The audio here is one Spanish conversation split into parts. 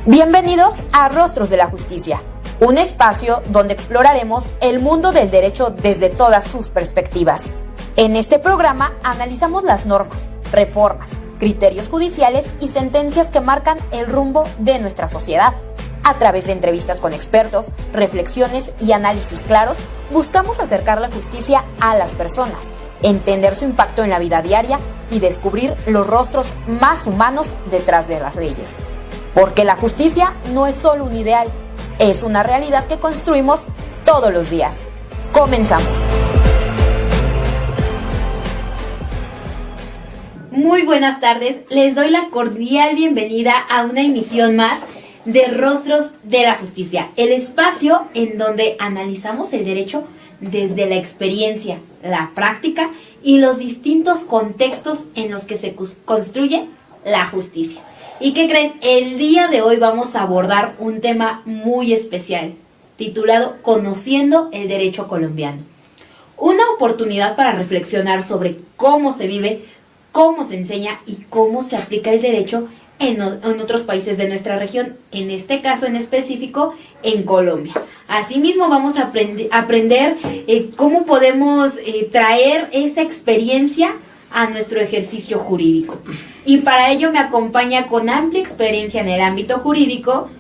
Bienvenidos a Rostros de la Justicia, un espacio donde exploraremos el mundo del derecho desde todas sus perspectivas. En este programa analizamos las normas, reformas, criterios judiciales y sentencias que marcan el rumbo de nuestra sociedad. A través de entrevistas con expertos, reflexiones y análisis claros, buscamos acercar la justicia a las personas, entender su impacto en la vida diaria y descubrir los rostros más humanos detrás de las leyes. Porque la justicia no es solo un ideal, es una realidad que construimos todos los días. Comenzamos. Muy buenas tardes, les doy la cordial bienvenida a una emisión más de Rostros de la Justicia, el espacio en donde analizamos el derecho desde la experiencia, la práctica y los distintos contextos en los que se construye la justicia. ¿Y qué creen? El día de hoy vamos a abordar un tema muy especial, titulado Conociendo el Derecho Colombiano. Una oportunidad para reflexionar sobre cómo se vive, cómo se enseña y cómo se aplica el derecho en otros países de nuestra región, en este caso en específico en Colombia. Asimismo vamos a aprender cómo podemos traer esa experiencia a nuestro ejercicio jurídico. Y para ello me acompaña con amplia experiencia en el ámbito jurídico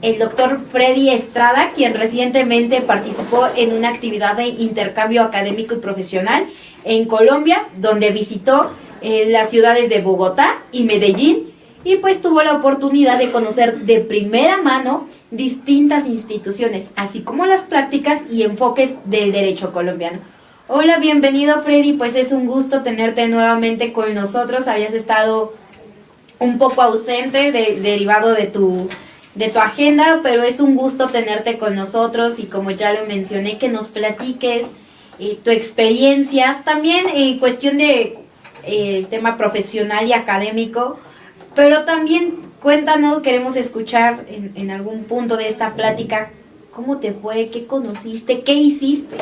el doctor Freddy Estrada, quien recientemente participó en una actividad de intercambio académico y profesional en Colombia, donde visitó las ciudades de Bogotá y Medellín, y pues tuvo la oportunidad de conocer de primera mano distintas instituciones, así como las prácticas y enfoques del derecho colombiano. Hola, bienvenido Freddy, pues es un gusto tenerte nuevamente con nosotros. Habías estado un poco ausente derivado de tu agenda, pero es un gusto tenerte con nosotros y como ya lo mencioné, que nos platiques tu experiencia, también en cuestión de tema profesional y académico, pero también cuéntanos, queremos escuchar en algún punto de esta plática, ¿cómo te fue? ¿Qué conociste? ¿Qué hiciste?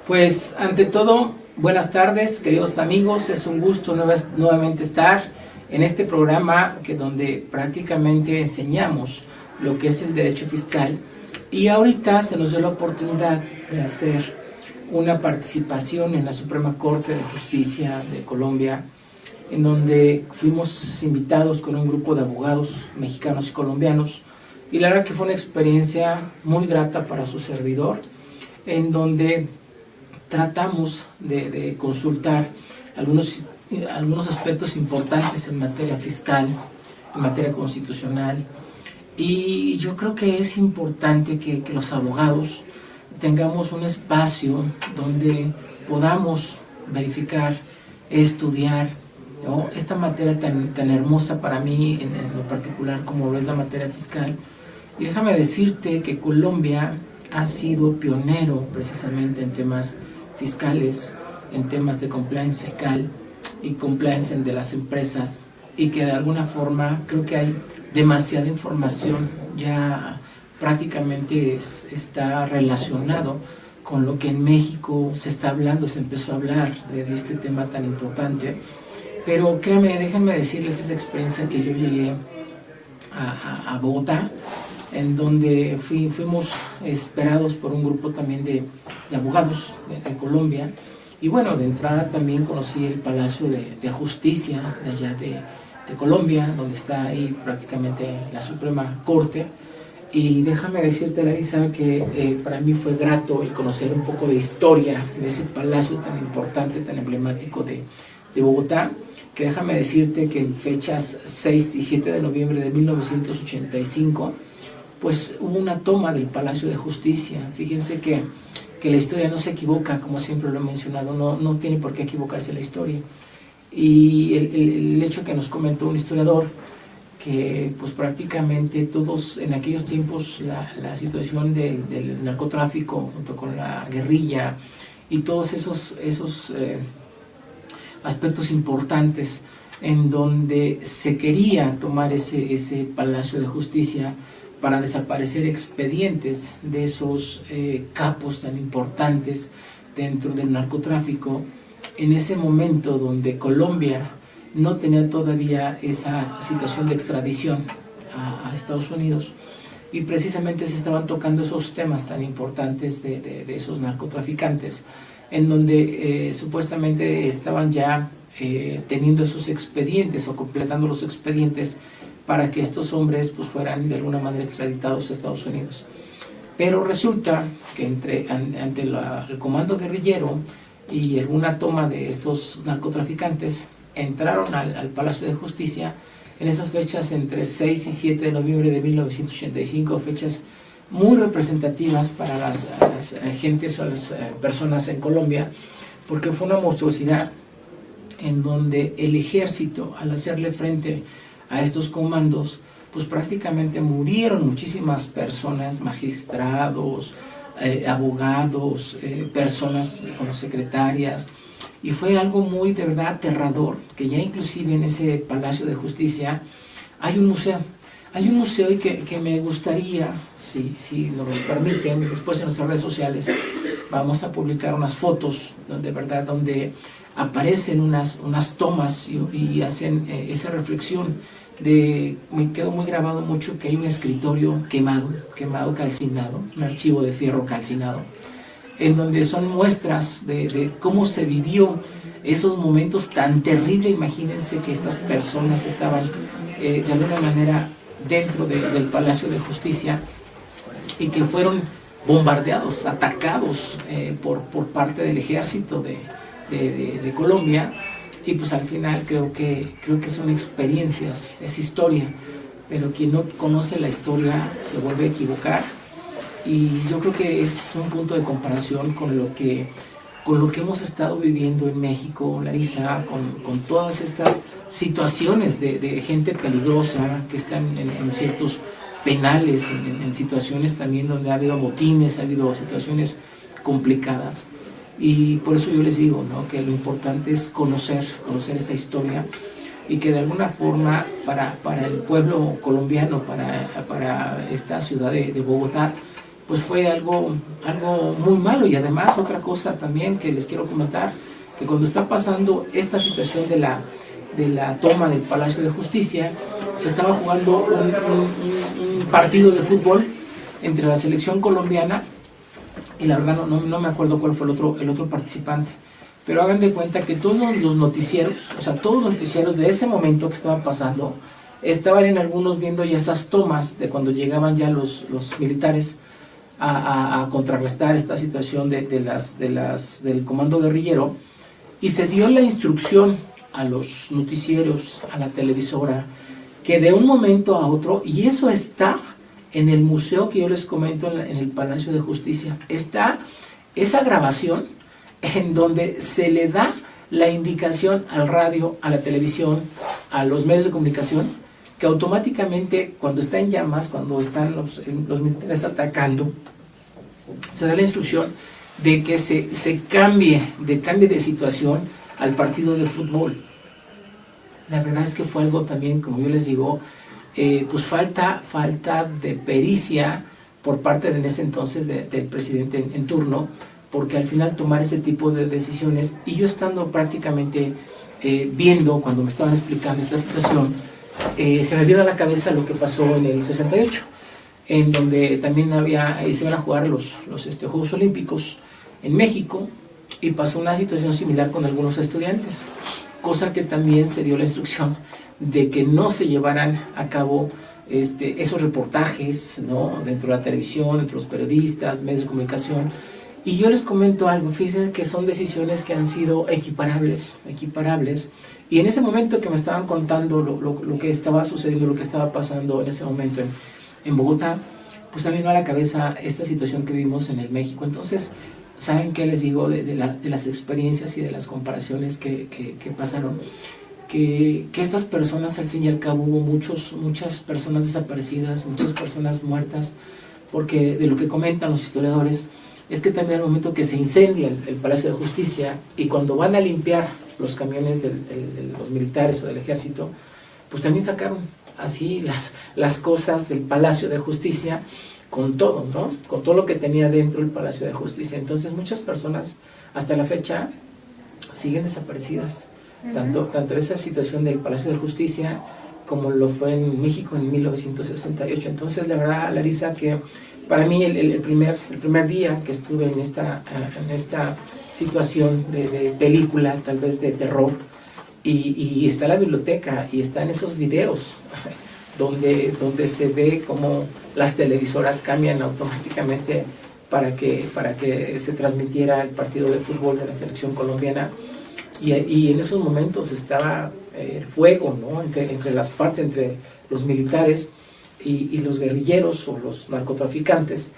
Pues ante todo, buenas tardes queridos amigos, es un gusto nuevamente estar en este programa donde prácticamente enseñamos lo que es el derecho fiscal, y ahorita se nos dio la oportunidad de hacer una participación en la Suprema Corte de Justicia de Colombia, en donde fuimos invitados con un grupo de abogados mexicanos y colombianos, y la verdad que fue una experiencia muy grata para su servidor, en donde tratamos de consultar algunos aspectos importantes en materia fiscal, en materia constitucional, y yo creo que es importante que los abogados tengamos un espacio donde podamos verificar, estudiar, ¿no?, esta materia tan hermosa para mí en lo particular como lo es la materia fiscal. Y déjame decirte que Colombia ha sido pionero precisamente en temas fiscales, en temas de compliance fiscal y compliance de las empresas, y que de alguna forma creo que hay demasiada información, ya prácticamente está relacionado con lo que en México se está hablando, se empezó a hablar de este tema tan importante. Pero créanme, déjenme decirles esa experiencia que yo llegué a Bogotá, en donde fuimos esperados por un grupo también de abogados de Colombia, y bueno, de entrada también conocí el Palacio de Justicia de allá de Colombia, donde está ahí prácticamente la Suprema Corte. Y déjame decirte, Larisa, que para mí fue grato el conocer un poco de historia de ese palacio tan importante, tan emblemático de Bogotá, que déjame decirte que en fechas 6 y 7 de noviembre de 1985, pues hubo una toma del Palacio de Justicia. Fíjense que la historia no se equivoca, como siempre lo he mencionado, no tiene por qué equivocarse la historia. Y el hecho que nos comentó un historiador, que pues prácticamente todos en aquellos tiempos la situación del narcotráfico junto con la guerrilla y todos esos aspectos importantes en donde se quería tomar ese Palacio de Justicia para desaparecer expedientes de esos capos tan importantes dentro del narcotráfico, en ese momento donde Colombia no tenía todavía esa situación de extradición a Estados Unidos, y precisamente se estaban tocando esos temas tan importantes de esos narcotraficantes, en donde supuestamente estaban ya teniendo esos expedientes o completando los expedientes para que estos hombres pues fueran de alguna manera extraditados a Estados Unidos. Pero resulta que ante el comando guerrillero y alguna toma de estos narcotraficantes, entraron al Palacio de Justicia en esas fechas entre 6 y 7 de noviembre de 1985, fechas muy representativas para las gentes o las personas en Colombia, porque fue una monstruosidad en donde el ejército, al hacerle frente a estos comandos, pues prácticamente murieron muchísimas personas, magistrados, abogados, personas como secretarias, y fue algo muy de verdad aterrador, que ya inclusive en ese Palacio de Justicia hay un museo y que me gustaría, si nos lo permiten, después en nuestras redes sociales vamos a publicar unas fotos donde aparecen unas tomas y hacen esa reflexión. Me quedó muy grabado mucho que hay un escritorio quemado, calcinado, un archivo de fierro calcinado, en donde son muestras de cómo se vivió esos momentos tan terribles. Imagínense que estas personas estaban de alguna manera dentro del Palacio de Justicia y que fueron bombardeados, atacados por parte del ejército de Colombia. Y pues al final creo que son experiencias, es historia, pero quien no conoce la historia se vuelve a equivocar, y yo creo que es un punto de comparación con lo que hemos estado viviendo en México, Larisa, con todas estas situaciones de gente peligrosa que están en ciertos penales, en situaciones también donde ha habido motines, ha habido situaciones complicadas. Y por eso yo les digo, ¿no?, que lo importante es conocer esa historia, y que de alguna forma para el pueblo colombiano, para esta ciudad de Bogotá, pues fue algo muy malo. Y además otra cosa también que les quiero comentar, que cuando está pasando esta situación de la toma del Palacio de Justicia, se estaba jugando un partido de fútbol entre la selección colombiana, y la verdad no me acuerdo cuál fue el otro participante, pero hagan de cuenta que todos los noticieros, de ese momento que estaba pasando, estaban en algunos viendo ya esas tomas de cuando llegaban ya los militares a contrarrestar esta situación del comando guerrillero, y se dio la instrucción a los noticieros, a la televisora, que de un momento a otro, y eso está en el museo que yo les comento en el Palacio de Justicia, está esa grabación en donde se le da la indicación al radio, a la televisión, a los medios de comunicación, que automáticamente cuando está en llamas, cuando están los militares atacando, se da la instrucción de que se cambie de situación al partido de fútbol. La verdad es que fue algo también, como yo les digo, pues falta de pericia por parte en ese entonces del presidente en turno, porque al final tomar ese tipo de decisiones, y yo estando prácticamente viendo cuando me estaban explicando esta situación, se me vino a la cabeza lo que pasó en el 68, en donde también se iban a jugar los Juegos Olímpicos en México, y pasó una situación similar con algunos estudiantes, cosa que también se dio la instrucción de que no se llevaran a cabo esos reportajes, ¿no?, dentro de la televisión, entre los periodistas, medios de comunicación. Y yo les comento algo, fíjense que son decisiones que han sido equiparables, y en ese momento que me estaban contando lo que estaba sucediendo, lo que estaba pasando en ese momento en Bogotá, pues también vino a la cabeza esta situación que vimos en el México. Entonces, ¿saben qué les digo de las experiencias y de las comparaciones que pasaron? Que estas personas, al fin y al cabo, hubo muchas personas desaparecidas, muchas personas muertas, porque de lo que comentan los historiadores es que también al momento que se incendia el Palacio de Justicia, y cuando van a limpiar los camiones de los militares o del ejército, pues también sacaron así las cosas del Palacio de Justicia, con todo, ¿no?, con todo lo que tenía dentro el Palacio de Justicia. Entonces muchas personas hasta la fecha siguen desaparecidas. Tanto esa situación del Palacio de Justicia como lo fue en México en 1968. Entonces, la verdad, Larisa, que para mí el primer día que estuve en esta situación de película, tal vez de terror, y está la biblioteca y están esos videos donde se ve cómo las televisoras cambian automáticamente para que se transmitiera el partido de fútbol de la selección colombiana, y en esos momentos estaba el fuego, ¿no? entre las partes, entre los militares y los guerrilleros o los narcotraficantes,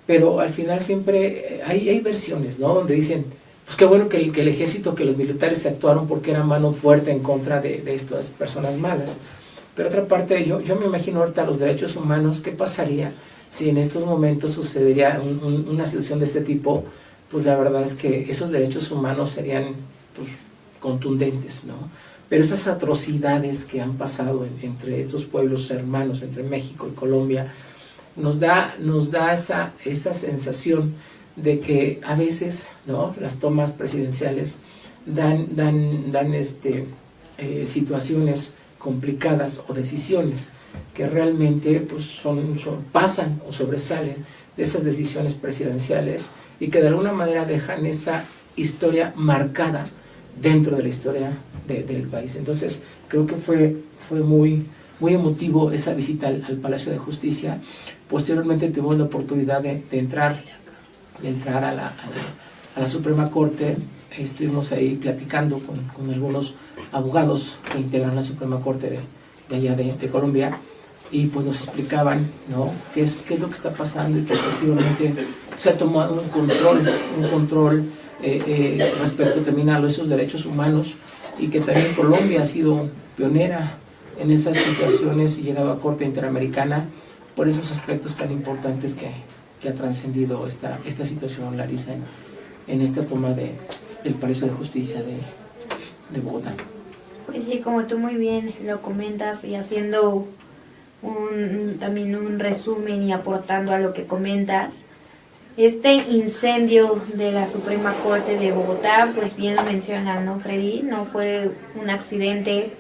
pero al final siempre hay versiones, ¿no? Donde dicen, pues qué bueno que el ejército, que los militares se actuaron porque era mano fuerte en contra de estas personas malas. Pero otra parte, yo me imagino ahorita los derechos humanos, ¿qué pasaría si en estos momentos sucedería una situación de este tipo? Pues la verdad es que esos derechos humanos serían pues contundentes, ¿no? Pero esas atrocidades que han pasado entre estos pueblos hermanos, entre México y Colombia, nos da esa sensación de que a veces, ¿no?, las tomas presidenciales dan situaciones complicadas o decisiones que realmente pues pasan o sobresalen de esas decisiones presidenciales y que de alguna manera dejan esa historia marcada dentro de la historia del país. Entonces creo que fue muy emotivo esa visita al Palacio de Justicia. Posteriormente tuvimos la oportunidad de entrar a la Suprema Corte. Estuvimos ahí platicando con algunos abogados que integran la Suprema Corte de allá de Colombia, y pues nos explicaban, ¿no?, qué es lo que está pasando, y que efectivamente se ha tomado un control respecto también a esos derechos humanos, y que también Colombia ha sido pionera en esas situaciones y llegado a Corte Interamericana por esos aspectos tan importantes que ha trascendido esta situación, Larisa, en esta toma del Palacio de Justicia de Bogotá. Pues sí, como tú muy bien lo comentas, y haciendo también un resumen y aportando a lo que comentas, este incendio de la Suprema Corte de Bogotá, pues bien lo mencionan, ¿no, Freddy? No fue un accidente,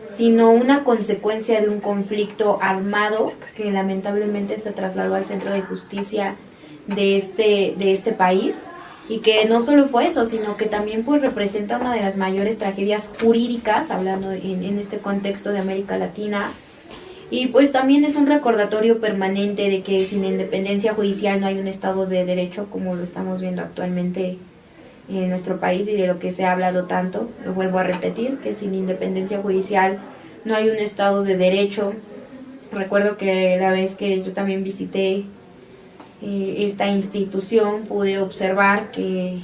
sino una consecuencia de un conflicto armado que lamentablemente se trasladó al centro de justicia de este país, y que no solo fue eso, sino que también pues representa una de las mayores tragedias jurídicas, hablando en este contexto de América Latina. Y pues también es un recordatorio permanente de que sin independencia judicial no hay un Estado de Derecho, como lo estamos viendo actualmente en nuestro país, y de lo que se ha hablado tanto. Lo vuelvo a repetir, que sin independencia judicial no hay un Estado de Derecho. Recuerdo que la vez que yo también visité esta institución, pude observar que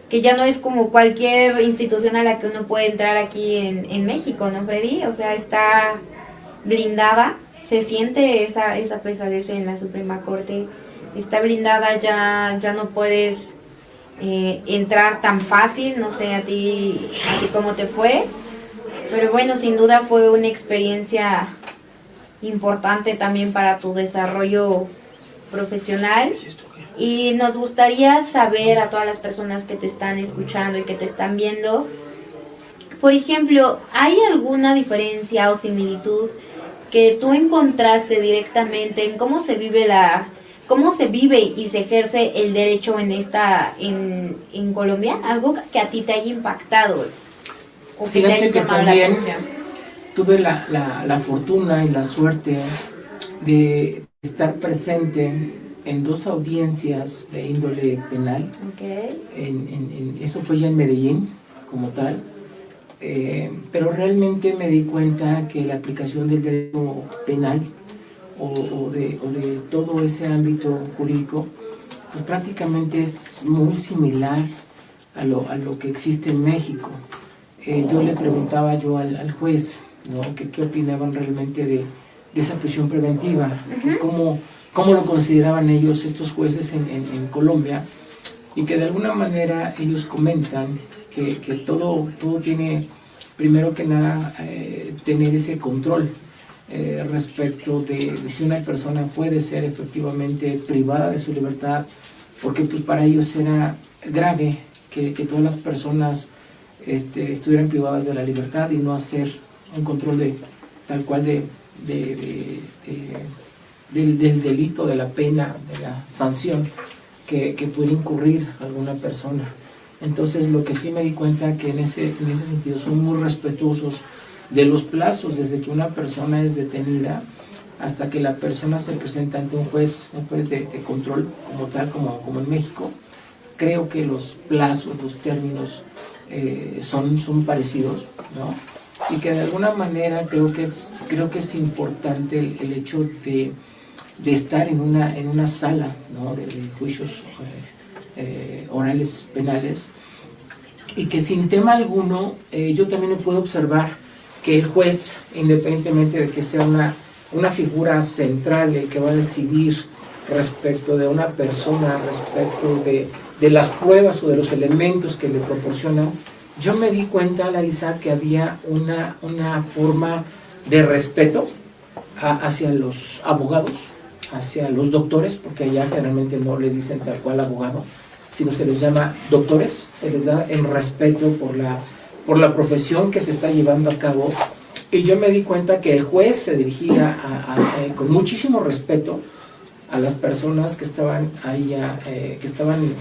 ya no es como cualquier institución a la que uno puede entrar aquí en México, ¿no, Freddy? O sea, está blindada, se siente esa pesadez en la Suprema Corte, está blindada, ya no puedes entrar tan fácil. No sé a ti cómo te fue, pero bueno, sin duda fue una experiencia importante también para tu desarrollo profesional. Y nos gustaría saber, a todas las personas que te están escuchando y que te están viendo, por ejemplo, ¿hay alguna diferencia o similitud que tú encontraste directamente en cómo se vive y se ejerce el derecho en Colombia? ¿Algo que a ti te haya impactado o que te haya llamado la atención? Tuve la fortuna y la suerte de estar presente en 2 audiencias de índole penal. Okay. Eso fue ya en Medellín, como tal. Pero realmente me di cuenta que la aplicación del derecho penal o de todo ese ámbito jurídico, pues prácticamente es muy similar a lo que existe en México. Yo le preguntaba al juez, ¿no?, qué opinaban realmente de esa prisión preventiva, uh-huh. cómo lo consideraban ellos, estos jueces en Colombia, y que de alguna manera ellos comentan que todo tiene, primero que nada, tener ese control respecto de si una persona puede ser efectivamente privada de su libertad, porque pues para ellos era grave que todas las personas estuvieran privadas de la libertad, y no hacer un control tal cual del delito, de la pena, de la sanción que puede incurrir alguna persona. Entonces, lo que sí me di cuenta que en ese sentido son muy respetuosos de los plazos, desde que una persona es detenida hasta que la persona se presenta ante un juez de control como tal, como en México. Creo que los plazos, los términos son parecidos, ¿no? Y que de alguna manera creo que es importante el hecho de estar en una sala, ¿no? de juicios orales penales, y que sin tema alguno yo también puedo observar que el juez, independientemente de que sea una figura central el que va a decidir respecto de una persona, respecto de las pruebas o de los elementos que le proporcionan, yo me di cuenta, Larisa, que había una forma de respeto hacia los abogados, hacia los doctores, porque allá generalmente no les dicen tal cual abogado, sino se les llama doctores, se les da el respeto por la profesión que se está llevando a cabo. Y yo me di cuenta que el juez se dirigía con muchísimo respeto a las personas que estaban ahí ya, que estaban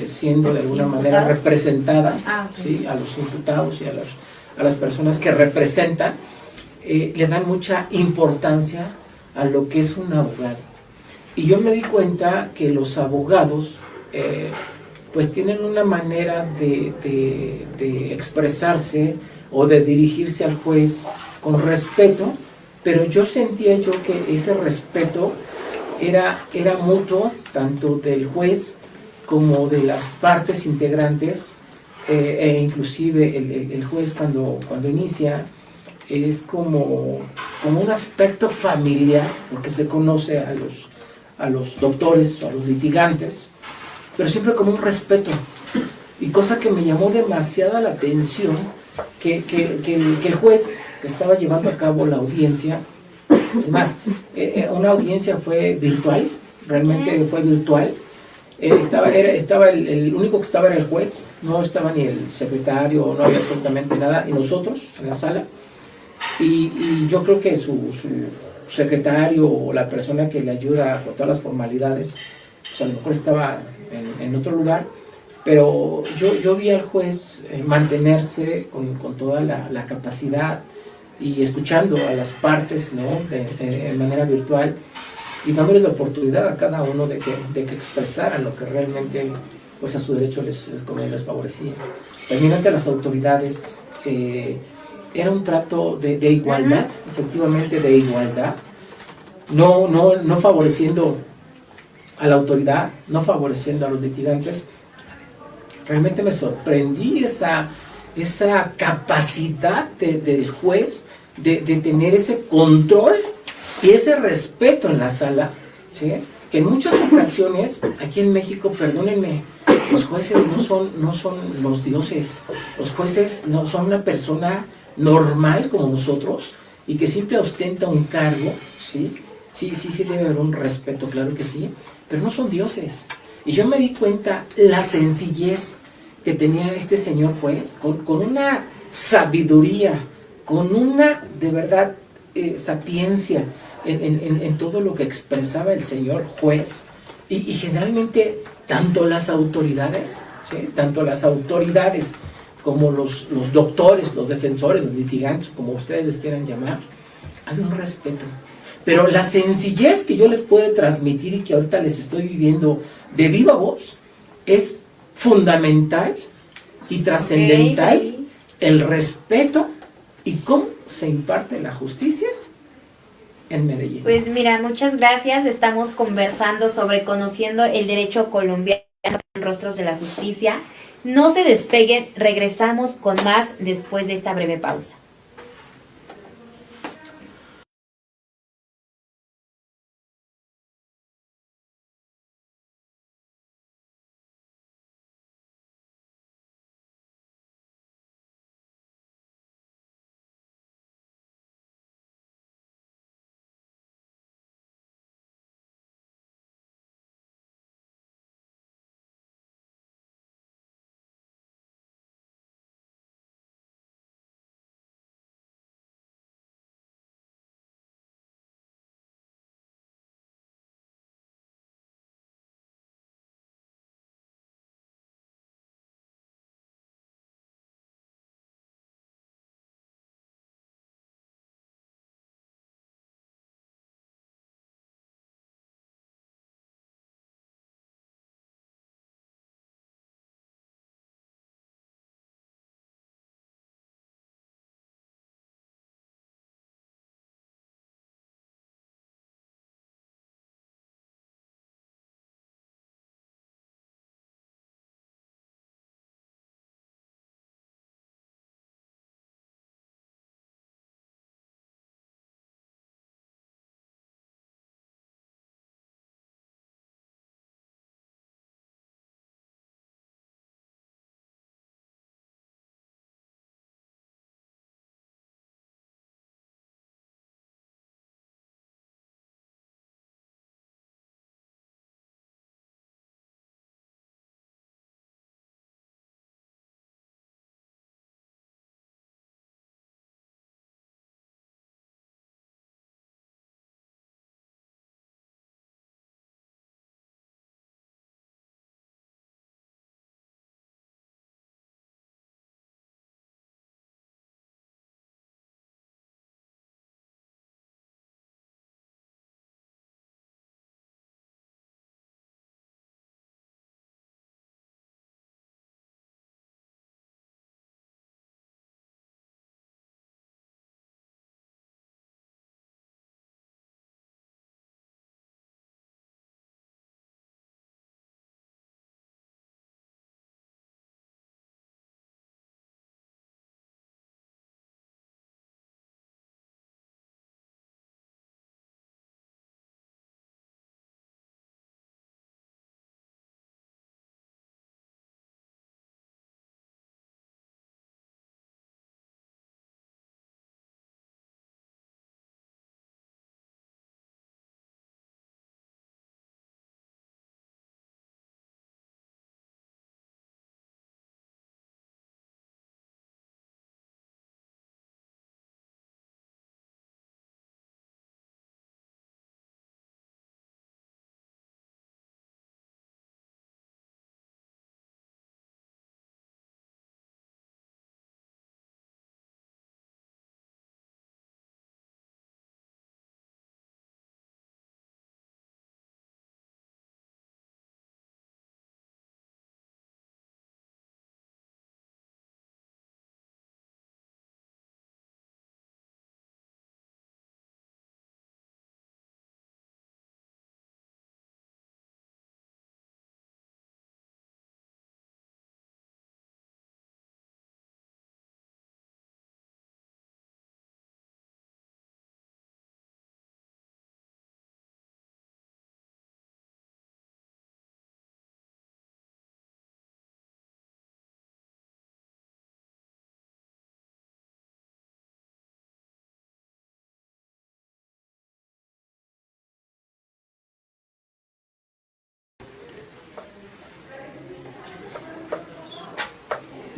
siendo de alguna manera representadas, ¿sí? A los imputados y a las personas que representan, le dan mucha importancia a lo que es un abogado. Y yo me di cuenta que los abogados pues tienen una manera de expresarse o de dirigirse al juez con respeto, pero yo sentía que ese respeto era mutuo, tanto del juez como de las partes integrantes, e inclusive el juez cuando inicia es como un aspecto familiar, porque se conoce a los doctores o a los litigantes, pero siempre como un respeto. Y cosa que me llamó demasiada la atención, que el juez que estaba llevando a cabo la audiencia, además, una audiencia fue virtual, realmente fue virtual. Estaba el único que estaba era el juez, no estaba ni el secretario, no había absolutamente nada, y nosotros en la sala. Y yo creo que su secretario o la persona que le ayuda con todas las formalidades, pues a lo mejor estaba en otro lugar, pero yo vi al juez mantenerse con toda la capacidad y escuchando a las partes, ¿no? de manera virtual, y dándole la oportunidad a cada uno de que expresaran lo que realmente pues a su derecho les favorecía. También ante las autoridades era un trato de igualdad, efectivamente de igualdad, no favoreciendo a la autoridad, no favoreciendo a los litigantes. Realmente me sorprendí esa capacidad del juez de tener ese control y ese respeto en la sala, ¿sí? Que en muchas ocasiones, aquí en México, perdónenme, los jueces no son los dioses. Los jueces no son una persona normal como nosotros y que siempre ostenta un cargo, ¿sí? Sí debe haber un respeto, claro que sí, pero no son dioses. Y yo me di cuenta la sencillez que tenía este señor juez, con una sabiduría, con una, de verdad, sapiencia en todo lo que expresaba el señor juez. Y generalmente, tanto las autoridades, ¿sí? Tanto las autoridades como los doctores, los defensores, los litigantes, como ustedes les quieran llamar, hay un respeto. Pero la sencillez que yo les puedo transmitir y que ahorita les estoy viviendo de viva voz es fundamental y trascendental, el respeto y cómo se imparte la justicia en Medellín. Pues mira, muchas gracias. Estamos conversando sobre conociendo el derecho colombiano en Rostros de la Justicia. No se despeguen, regresamos con más después de esta breve pausa.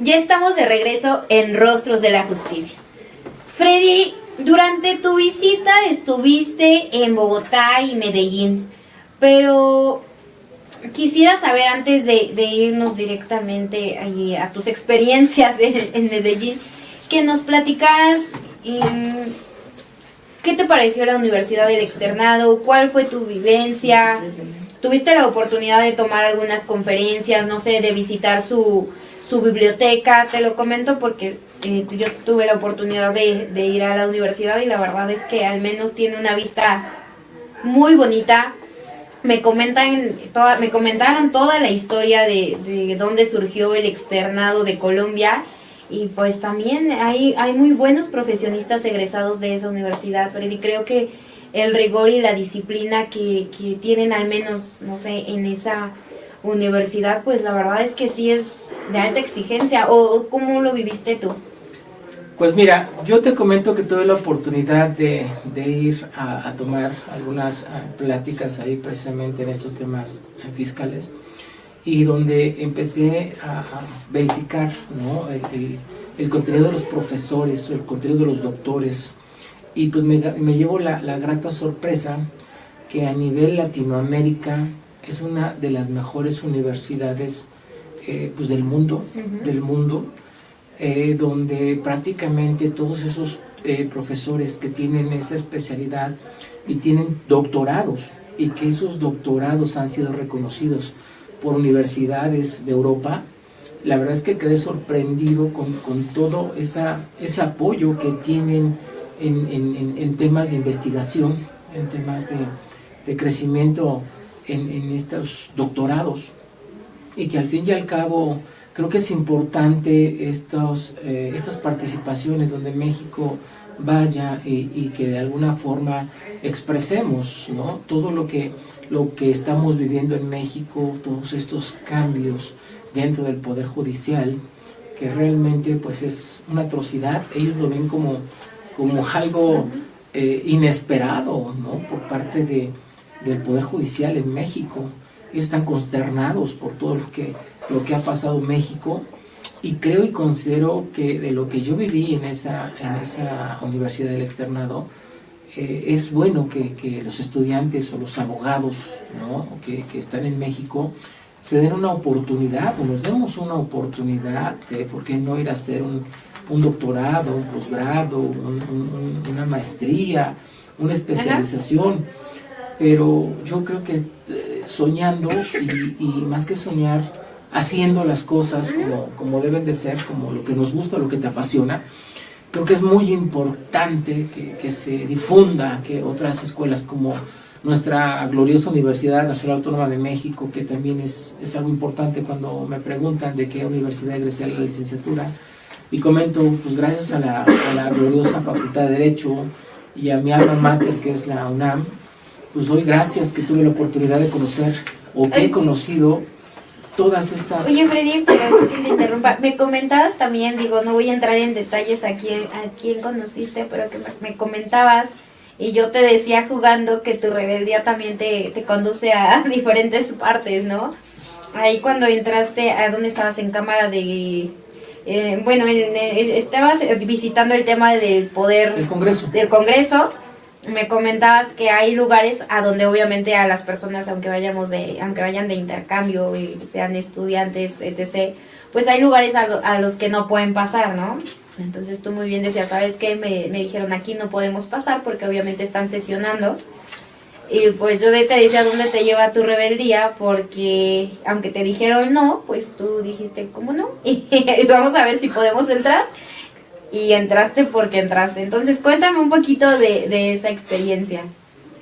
Ya estamos de regreso en Rostros de la Justicia. Freddy, durante tu visita estuviste en Bogotá y Medellín, pero quisiera saber, antes de irnos directamente a tus experiencias en Medellín, que nos platicaras qué te pareció la Universidad del Externado, cuál fue tu vivencia. ¿Tuviste la oportunidad de tomar algunas conferencias, no sé, de visitar su biblioteca? Te lo comento porque yo tuve la oportunidad de ir a la universidad y la verdad es que al menos tiene una vista muy bonita. Me comentaron toda la historia de dónde surgió el Externado de Colombia, y pues también hay muy buenos profesionistas egresados de esa universidad, Freddy. Creo que el rigor y la disciplina que tienen, al menos, no sé, en esa universidad, pues la verdad es que sí es de alta exigencia. ¿O cómo lo viviste tú? Pues mira, yo te comento que tuve la oportunidad de ir a tomar algunas pláticas ahí precisamente en estos temas fiscales, y donde empecé a verificar, ¿no?, el contenido de los profesores, el contenido de los doctores, y pues me llevo la grata sorpresa que a nivel Latinoamérica es una de las mejores universidades pues del mundo, donde prácticamente todos esos profesores que tienen esa especialidad y tienen doctorados, y que esos doctorados han sido reconocidos por universidades de Europa. La verdad es que quedé sorprendido con todo ese apoyo que tienen en temas de investigación, en temas de crecimiento en estos doctorados, y que al fin y al cabo creo que es importante estas participaciones donde México vaya y que de alguna forma expresemos, ¿no?, todo lo que estamos viviendo en México, todos estos cambios dentro del Poder Judicial, que realmente pues es una atrocidad. Ellos lo ven como algo inesperado, ¿no?, por parte del Poder Judicial en México. Ellos están consternados por todo lo que ha pasado en México, y creo y considero que de lo que yo viví en esa Universidad del Externado, es bueno que los estudiantes o los abogados, ¿no?, que están en México se den una oportunidad, o nos demos una oportunidad de por qué no ir a hacer un doctorado, un posgrado, una maestría, una especialización. Pero yo creo que soñando, y más que soñar, haciendo las cosas como deben de ser, como lo que nos gusta, lo que te apasiona. Creo que es muy importante que se difunda, que otras escuelas como nuestra gloriosa Universidad Nacional Autónoma de México, que también es algo importante cuando me preguntan de qué universidad egresé a la licenciatura, y comento, pues gracias a la gloriosa Facultad de Derecho y a mi alma mater, que es la UNAM, pues doy gracias que tuve la oportunidad de conocer, o que he conocido, todas estas... Oye, Freddy, pero que te interrumpa, me comentabas también, digo, no voy a entrar en detalles a quién conociste, pero que me comentabas, y yo te decía jugando, que tu rebeldía también te conduce a diferentes partes, ¿no? Ahí cuando entraste, ¿a dónde estabas? En cámara de... estabas visitando el tema del poder... El Congreso. Del Congreso. Me comentabas que hay lugares a donde obviamente a las personas, aunque vayan de intercambio y sean estudiantes, etc., pues hay lugares a los que no pueden pasar, ¿no? Entonces tú muy bien decías, ¿sabes qué? Me dijeron, aquí no podemos pasar porque obviamente están sesionando. Y pues yo te decía, ¿dónde te lleva tu rebeldía? Porque aunque te dijeron no, pues tú dijiste, ¿cómo no? Y vamos a ver si podemos entrar. Y entraste porque entraste. Entonces cuéntame un poquito de esa experiencia.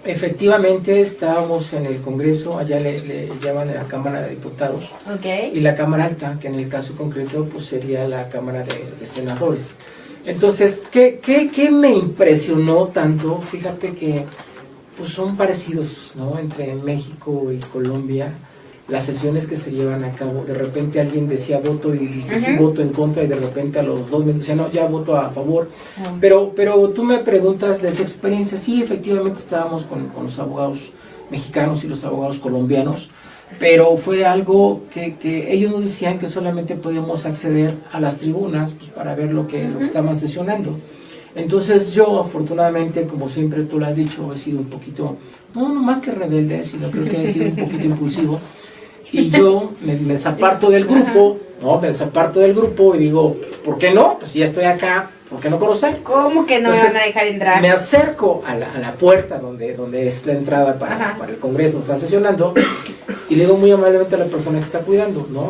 Efectivamente, estábamos en el Congreso, allá le llaman la Cámara de Diputados, Okay. y la Cámara Alta, que en el caso concreto pues sería la Cámara de Senadores. Entonces, ¿qué me impresionó tanto? Fíjate que pues son parecidos, ¿no?, entre México y Colombia, las sesiones que se llevan a cabo. De repente alguien decía voto y dice sí, voto en contra, y de repente a los 2 minutos decía no, ya voto a favor. Pero tú me preguntas de esa experiencia. Sí, efectivamente estábamos con los abogados mexicanos y los abogados colombianos, pero fue algo que ellos nos decían que solamente podíamos acceder a las tribunas pues, para ver lo que estaban sesionando. Entonces yo, afortunadamente, como siempre tú lo has dicho, he sido un poquito, no más que rebelde, sino creo que he sido un poquito impulsivo. Y yo me desaparto del grupo, ¿no? Me desaparto del grupo y digo, ¿por qué no? Pues ya estoy acá, ¿por qué no conocer? ¿Cómo que no me van a dejar entrar? Me acerco a la puerta donde es la entrada para el Congreso, está sesionando, y le digo muy amablemente a la persona que está cuidando, ¿no?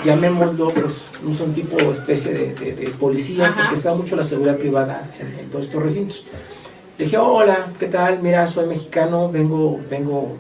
Ya me moldó, pues, no son tipo especie de policía, porque se da mucho la seguridad privada en todos estos recintos. Le dije, hola, ¿qué tal? Mira, soy mexicano, vengo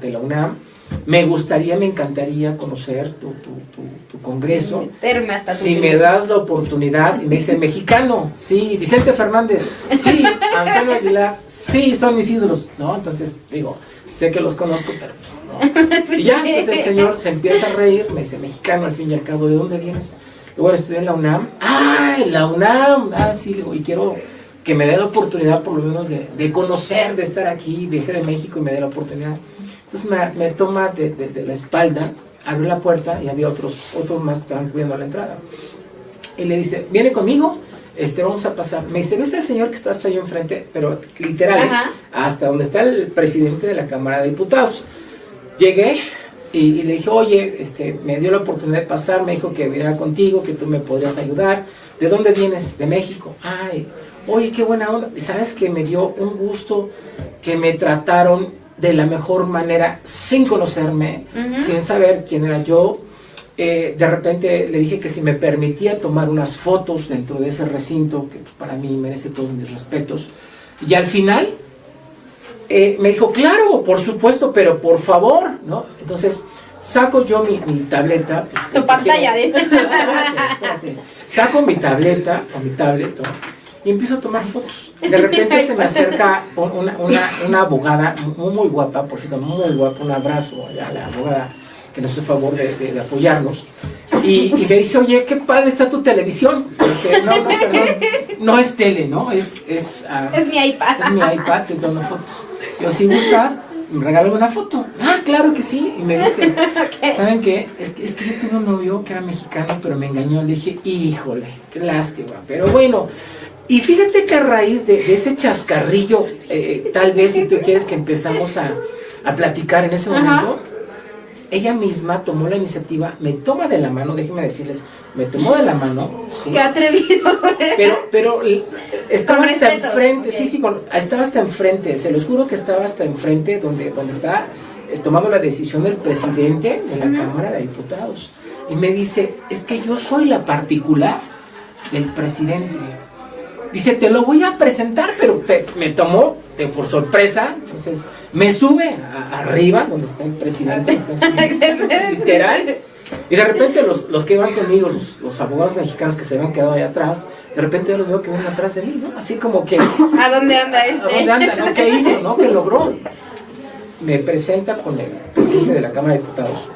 de la UNAM. Me encantaría conocer tu congreso. Meterme hasta si me das la oportunidad. Y me dice, mexicano, sí, Vicente Fernández, sí, Antonio Aguilar, sí, son mis ídolos, ¿no? Entonces, digo, sé que los conozco, pero no. Y ya, entonces el señor se empieza a reír, me dice, mexicano, al fin y al cabo, ¿de dónde vienes? Y bueno, estudié en la UNAM. ¡Ah, en la UNAM! Ah, sí, digo, y quiero que me dé la oportunidad, por lo menos, de conocer, de estar aquí. Viajé de México y me dé la oportunidad. Entonces me toma de la espalda, abre la puerta y había otros más que estaban cuidando la entrada. Y le dice, viene conmigo, vamos a pasar. Me dice, ¿ves al señor que está hasta ahí enfrente? Pero literal, hasta donde está el presidente de la Cámara de Diputados. Llegué y le dije, oye, me dio la oportunidad de pasar, me dijo que viniera contigo, que tú me podrías ayudar. ¿De dónde vienes? De México. Ay, oye, qué buena onda. Y sabes que me dio un gusto que me trataron de la mejor manera, sin conocerme, sin saber quién era yo. De repente le dije que si me permitía tomar unas fotos dentro de ese recinto, que pues, para mí merece todos mis respetos. Y al final me dijo, claro, por supuesto, pero por favor, ¿no? Entonces saco yo mi tableta. Tu pantalla, espérate. Saco mi tableta o mi tablet, ¿no? Y empiezo a tomar fotos. De repente se me acerca una abogada muy guapa, por cierto, muy guapa, un abrazo a la abogada que nos hace el favor de apoyarnos. Y me dice, oye, qué padre está tu televisión. Y dije, no, perdón, no es tele, ¿no? Es mi iPad. Es mi iPad, estoy tomando fotos. Yo, si gustas, regálame una foto. Ah, claro que sí. Y me dice, ¿saben qué? Es que yo tuve un novio que era mexicano, pero me engañó. Le dije, híjole, qué lástima. Pero bueno. Y fíjate que a raíz de ese chascarrillo, tal vez si tú quieres que empezamos a platicar en ese momento, ella misma tomó la iniciativa, me toma de la mano, déjenme decirles, me tomó de la mano. ¿Sí? ¡Qué atrevido! Pero estaba con hasta respeto. enfrente, Okay. sí, estaba hasta enfrente, se los juro que estaba hasta enfrente donde está tomando la decisión del presidente de la Cámara de Diputados. Y me dice, es que yo soy la particular del presidente. Dice, te lo voy a presentar, pero me tomó por sorpresa. Entonces me sube arriba donde está el presidente, entonces, literal. Y de repente los que iban conmigo, los abogados mexicanos que se habían quedado ahí atrás, de repente yo los veo que vienen atrás de mí, ¿no? Así como que, ¿a dónde anda este? ¿a dónde anda? ¿No? ¿Qué hizo? ¿No? ¿Qué logró? Me presenta con el presidente de la Cámara de Diputados.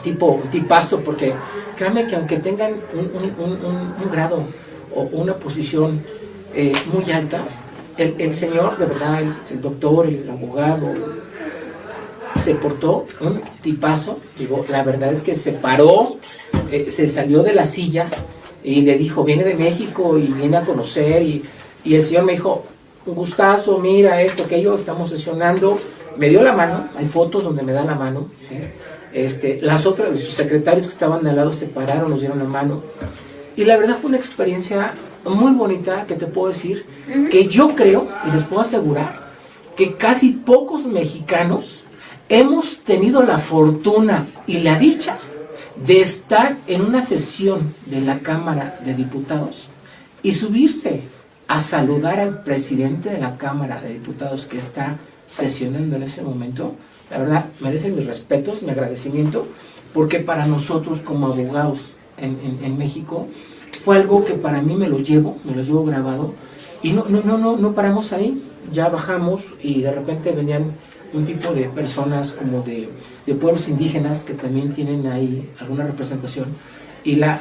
Un tipazo, porque créanme que aunque tengan un grado o una posición muy alta, el señor, de verdad, el doctor, el abogado, se portó un tipazo. Digo, la verdad es que se paró, se salió de la silla y le dijo, viene de México y viene a conocer, y el señor me dijo, un gustazo, mira esto, aquello, estamos sesionando. Me dio la mano, hay fotos donde me da la mano, ¿sí? Sus secretarios que estaban al lado se pararon, nos dieron la mano. Y la verdad fue una experiencia muy bonita, que te puedo decir, que yo creo, y les puedo asegurar, que casi pocos mexicanos hemos tenido la fortuna y la dicha de estar en una sesión de la Cámara de Diputados y subirse a saludar al presidente de la Cámara de Diputados que está sesionando en ese momento. La verdad, merecen mis respetos, mi agradecimiento, porque para nosotros como abogados en México fue algo que para mí me lo llevo grabado, y no paramos ahí. Ya bajamos y de repente venían un tipo de personas como de pueblos indígenas que también tienen ahí alguna representación, y la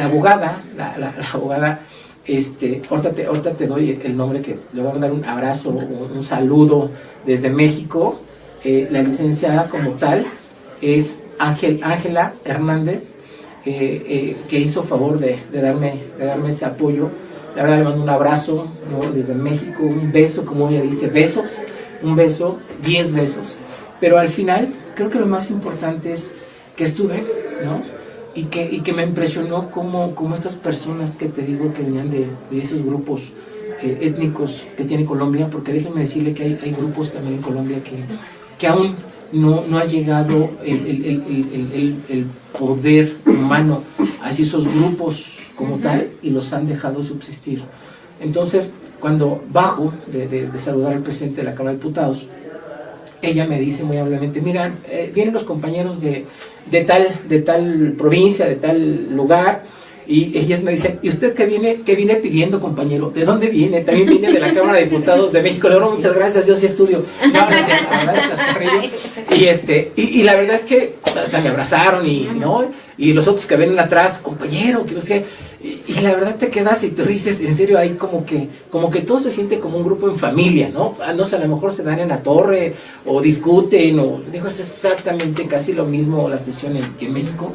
abogada, la abogada, ahorita te doy el nombre, que le voy a mandar un abrazo, un saludo desde México, la licenciada como tal, es Ángela Hernández, que hizo favor de darme ese apoyo. La verdad le mando un abrazo, ¿no? Desde México, un beso, como ella dice, besos, un beso, 10 besos. Pero al final, creo que lo más importante es que estuve, ¿no? Y que me impresionó cómo estas personas que te digo que venían de esos grupos étnicos que tiene Colombia, porque déjenme decirle que hay grupos también en Colombia que aún no ha llegado el poder humano hacia esos grupos como tal, y los han dejado subsistir. Entonces, cuando bajo de saludar al presidente de la Cámara de Diputados, ella me dice muy amablemente: mira, vienen los compañeros de tal provincia, de tal lugar, y ellas me dicen: ¿y usted qué viene pidiendo, compañero? ¿De dónde viene? También viene de la Cámara de Diputados de México. Le digo: muchas gracias, yo sí estudio. No, y la verdad es que hasta me abrazaron y los otros que vienen atrás: compañero, que no sé. Y la verdad te quedas y te dices, en serio, ahí como que todo se siente como un grupo en familia, ¿no? No sé, a lo mejor se dan en la torre o discuten, es exactamente casi lo mismo la sesión que en México,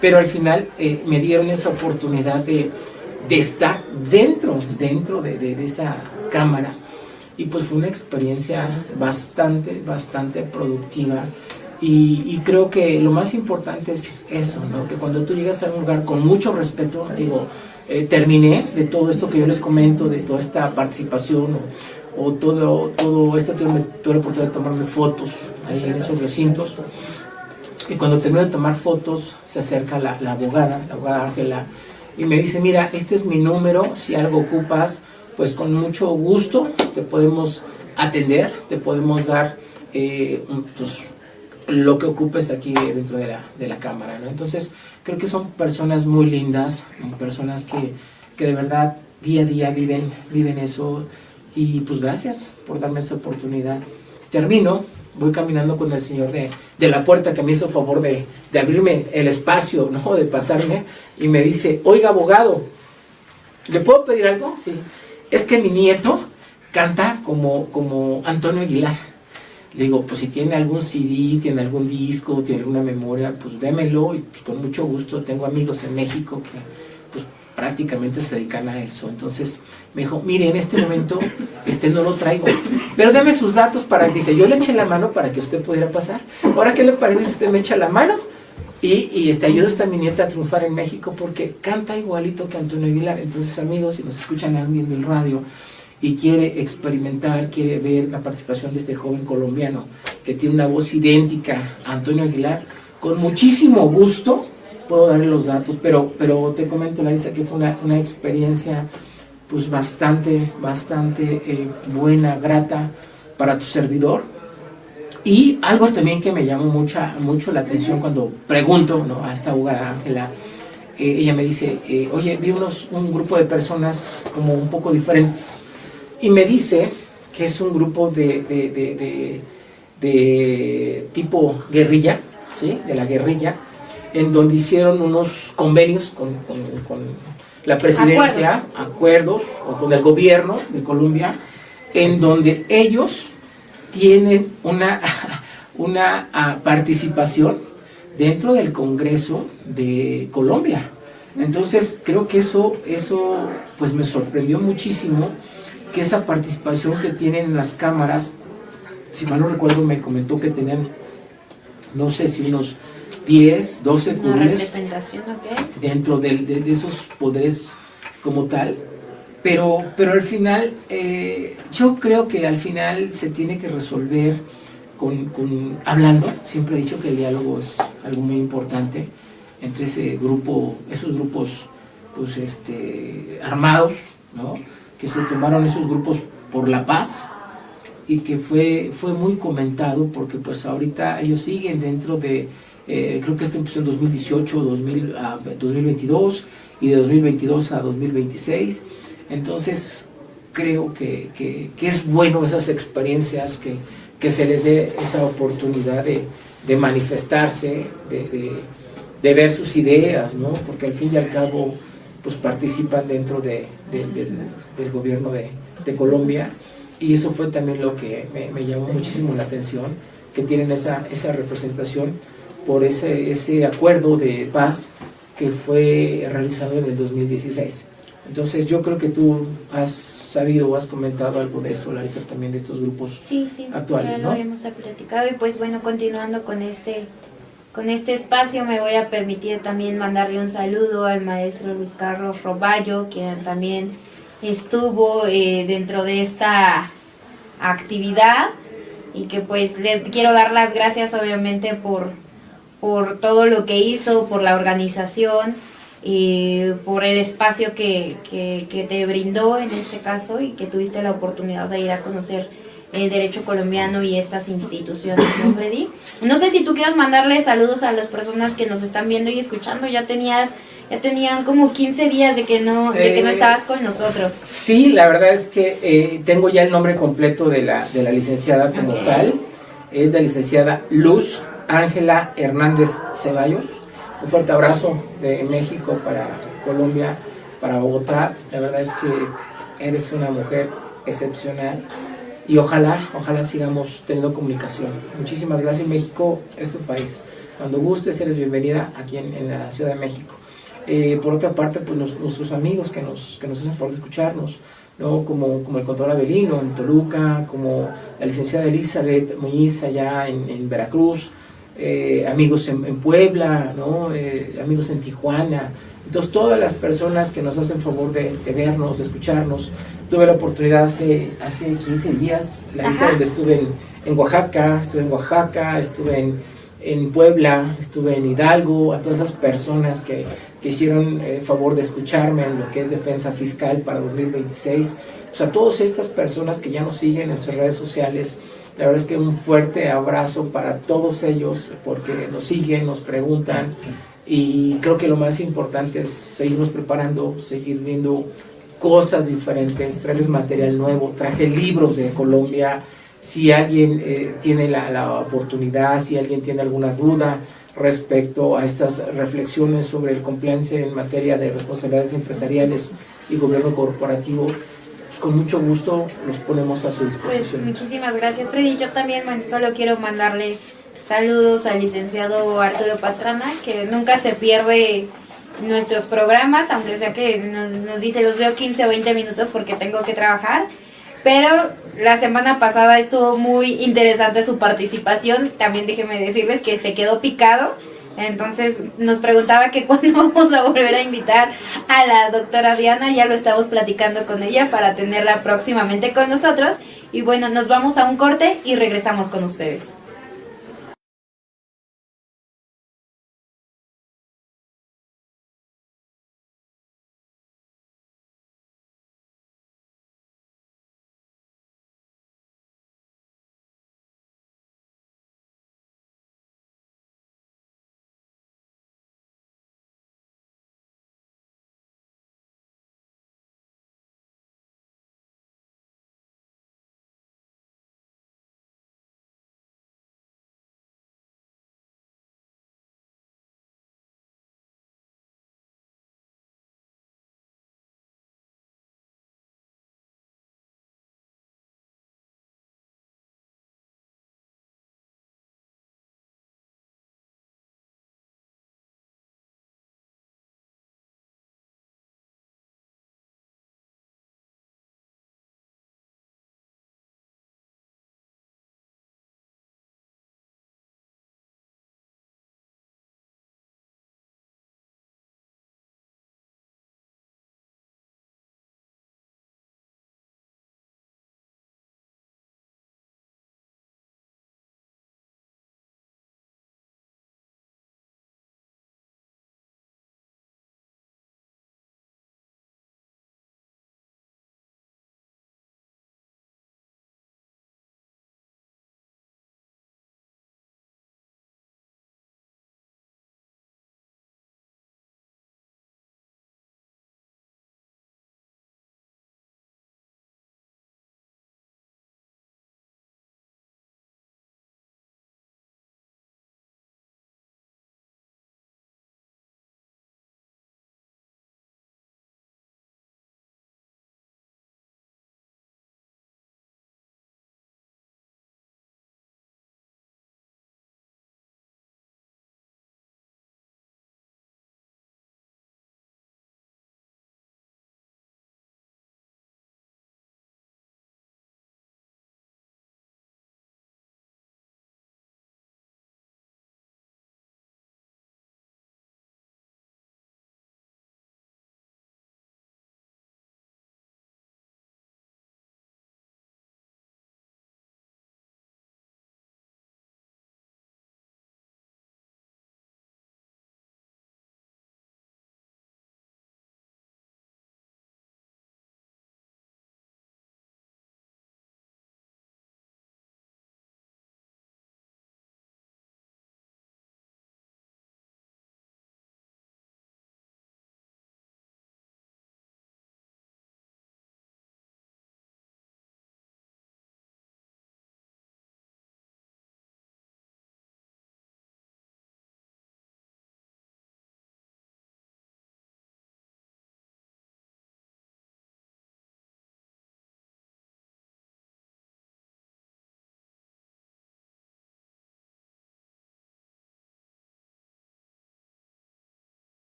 pero al final me dieron esa oportunidad de estar dentro de esa cámara, y pues fue una experiencia bastante productiva. Y creo que lo más importante es eso, ¿no? Que cuando tú llegas a un lugar con mucho respeto, terminé de todo esto que yo les comento, de toda esta participación o todo esto, tuve la oportunidad de tomarme fotos ahí en esos recintos. Y cuando termino de tomar fotos, se acerca la abogada Ángela, y me dice: mira, este es mi número, si algo ocupas, pues con mucho gusto te podemos atender, te podemos dar pues, lo que ocupes aquí dentro de la cámara, ¿no? Entonces creo que son personas muy lindas, personas que de verdad día a día viven eso, y pues gracias por darme esa oportunidad. Termino, voy caminando con el señor de la puerta, que me hizo favor de abrirme el espacio, ¿no? De pasarme, y me dice: oiga, abogado, ¿le puedo pedir algo? Sí. Es que mi nieto canta como Antonio Aguilar. Le digo: pues si tiene algún CD, tiene algún disco, tiene alguna memoria, pues démelo, y pues con mucho gusto. Tengo amigos en México que pues prácticamente se dedican a eso. Entonces me dijo: mire, en este momento no lo traigo, pero deme sus datos para, dice, yo le eché la mano para que usted pudiera pasar. Ahora, ¿qué le parece si usted me echa la mano? Y ayuda a mi nieta a triunfar en México, porque canta igualito que Antonio Aguilar. Entonces, amigos, si nos escuchan alguien del radio y quiere experimentar, quiere ver la participación de este joven colombiano que tiene una voz idéntica a Antonio Aguilar, con muchísimo gusto puedo darle los datos, pero te comento, Larisa, que fue una experiencia pues bastante buena, grata para tu servidor. Y algo también que me llamó mucho la atención cuando pregunto, ¿no?, a esta abogada Ángela, ella me dice: oye, vi un grupo de personas como un poco diferentes, y me dice que es un grupo de tipo guerrilla, ¿sí?, de la guerrilla, en donde hicieron unos convenios con la presidencia, acuerdos o con el gobierno de Colombia, en donde ellos tienen una participación dentro del Congreso de Colombia. Entonces creo que eso pues me sorprendió muchísimo, que esa participación que tienen en las cámaras, si mal no recuerdo me comentó que tenían, no sé si unos 10, 12 curules dentro de esos poderes como tal, pero al final yo creo que al final se tiene que resolver hablando. Siempre he dicho que el diálogo es algo muy importante entre esos grupos pues armados, ¿no?, que se tomaron esos grupos por la paz, y que fue muy comentado, porque pues ahorita ellos siguen dentro de creo que esto empezó en 2018 a 2022, y de 2022 a 2026. Entonces creo que es bueno esas experiencias, que se les dé esa oportunidad de manifestarse, de ver sus ideas, ¿no?, porque al fin y al cabo pues participan dentro del gobierno de Colombia, y eso fue también lo que me llamó muchísimo la atención, que tienen esa representación, por ese acuerdo de paz que fue realizado en el 2016. Entonces yo creo que tú has sabido o has comentado algo de eso, Larisa, también de estos grupos sí, actuales, ya lo ¿no? habíamos platicado. Y pues bueno, continuando con este espacio, me voy a permitir también mandarle un saludo al maestro Luis Carlos Roballo, quien también estuvo dentro de esta actividad, y que pues le quiero dar las gracias obviamente por todo lo que hizo, por la organización, por el espacio que te brindó en este caso, y que tuviste la oportunidad de ir a conocer el derecho colombiano y estas instituciones, ¿no, Freddy? No sé si tú quieras mandarle saludos a las personas que nos están viendo y escuchando. Ya tenían como 15 días de que no estabas con nosotros. Sí, la verdad es que tengo ya el nombre completo de la licenciada como tal. Es la licenciada Luz Ángela Hernández Ceballos. Un fuerte abrazo de México para Colombia, para Bogotá. La verdad es que eres una mujer excepcional y ojalá sigamos teniendo comunicación. Muchísimas gracias. México es tu país. Cuando gustes eres bienvenida aquí en la Ciudad de México. Por otra parte, pues nuestros amigos que nos hacen favor de escucharnos, ¿no? Como el contador Avelino en Toluca, como la licenciada Elizabeth Muñiz allá en Veracruz, amigos en Puebla, ¿no? Amigos en Tijuana. Entonces todas las personas que nos hacen favor de vernos, de escucharnos. Tuve la oportunidad hace 15 días, donde estuve en Oaxaca, estuve en Puebla, estuve en Hidalgo, a todas esas personas que hicieron favor de escucharme en lo que es defensa fiscal para 2026, pues a todas estas personas que ya nos siguen en nuestras redes sociales. La verdad es que un fuerte abrazo para todos ellos, porque nos siguen, nos preguntan, y creo que lo más importante es seguirnos preparando, seguir viendo cosas diferentes, traerles material nuevo. Traje libros de Colombia. Si alguien tiene la oportunidad, si alguien tiene alguna duda respecto a estas reflexiones sobre el compliance en materia de responsabilidades empresariales y gobierno corporativo, pues con mucho gusto los ponemos a su disposición. Pues muchísimas gracias, Freddy. Yo también, solo quiero mandarle saludos al licenciado Arturo Pastrana, que nunca se pierde nuestros programas, aunque sea que nos dice los veo 15 o 20 minutos porque tengo que trabajar. Pero la semana pasada estuvo muy interesante su participación. También déjenme decirles que se quedó picado. Entonces nos preguntaba que cuándo vamos a volver a invitar a la doctora Diana. Ya lo estamos platicando con ella para tenerla próximamente con nosotros. Y bueno, nos vamos a un corte y regresamos con ustedes.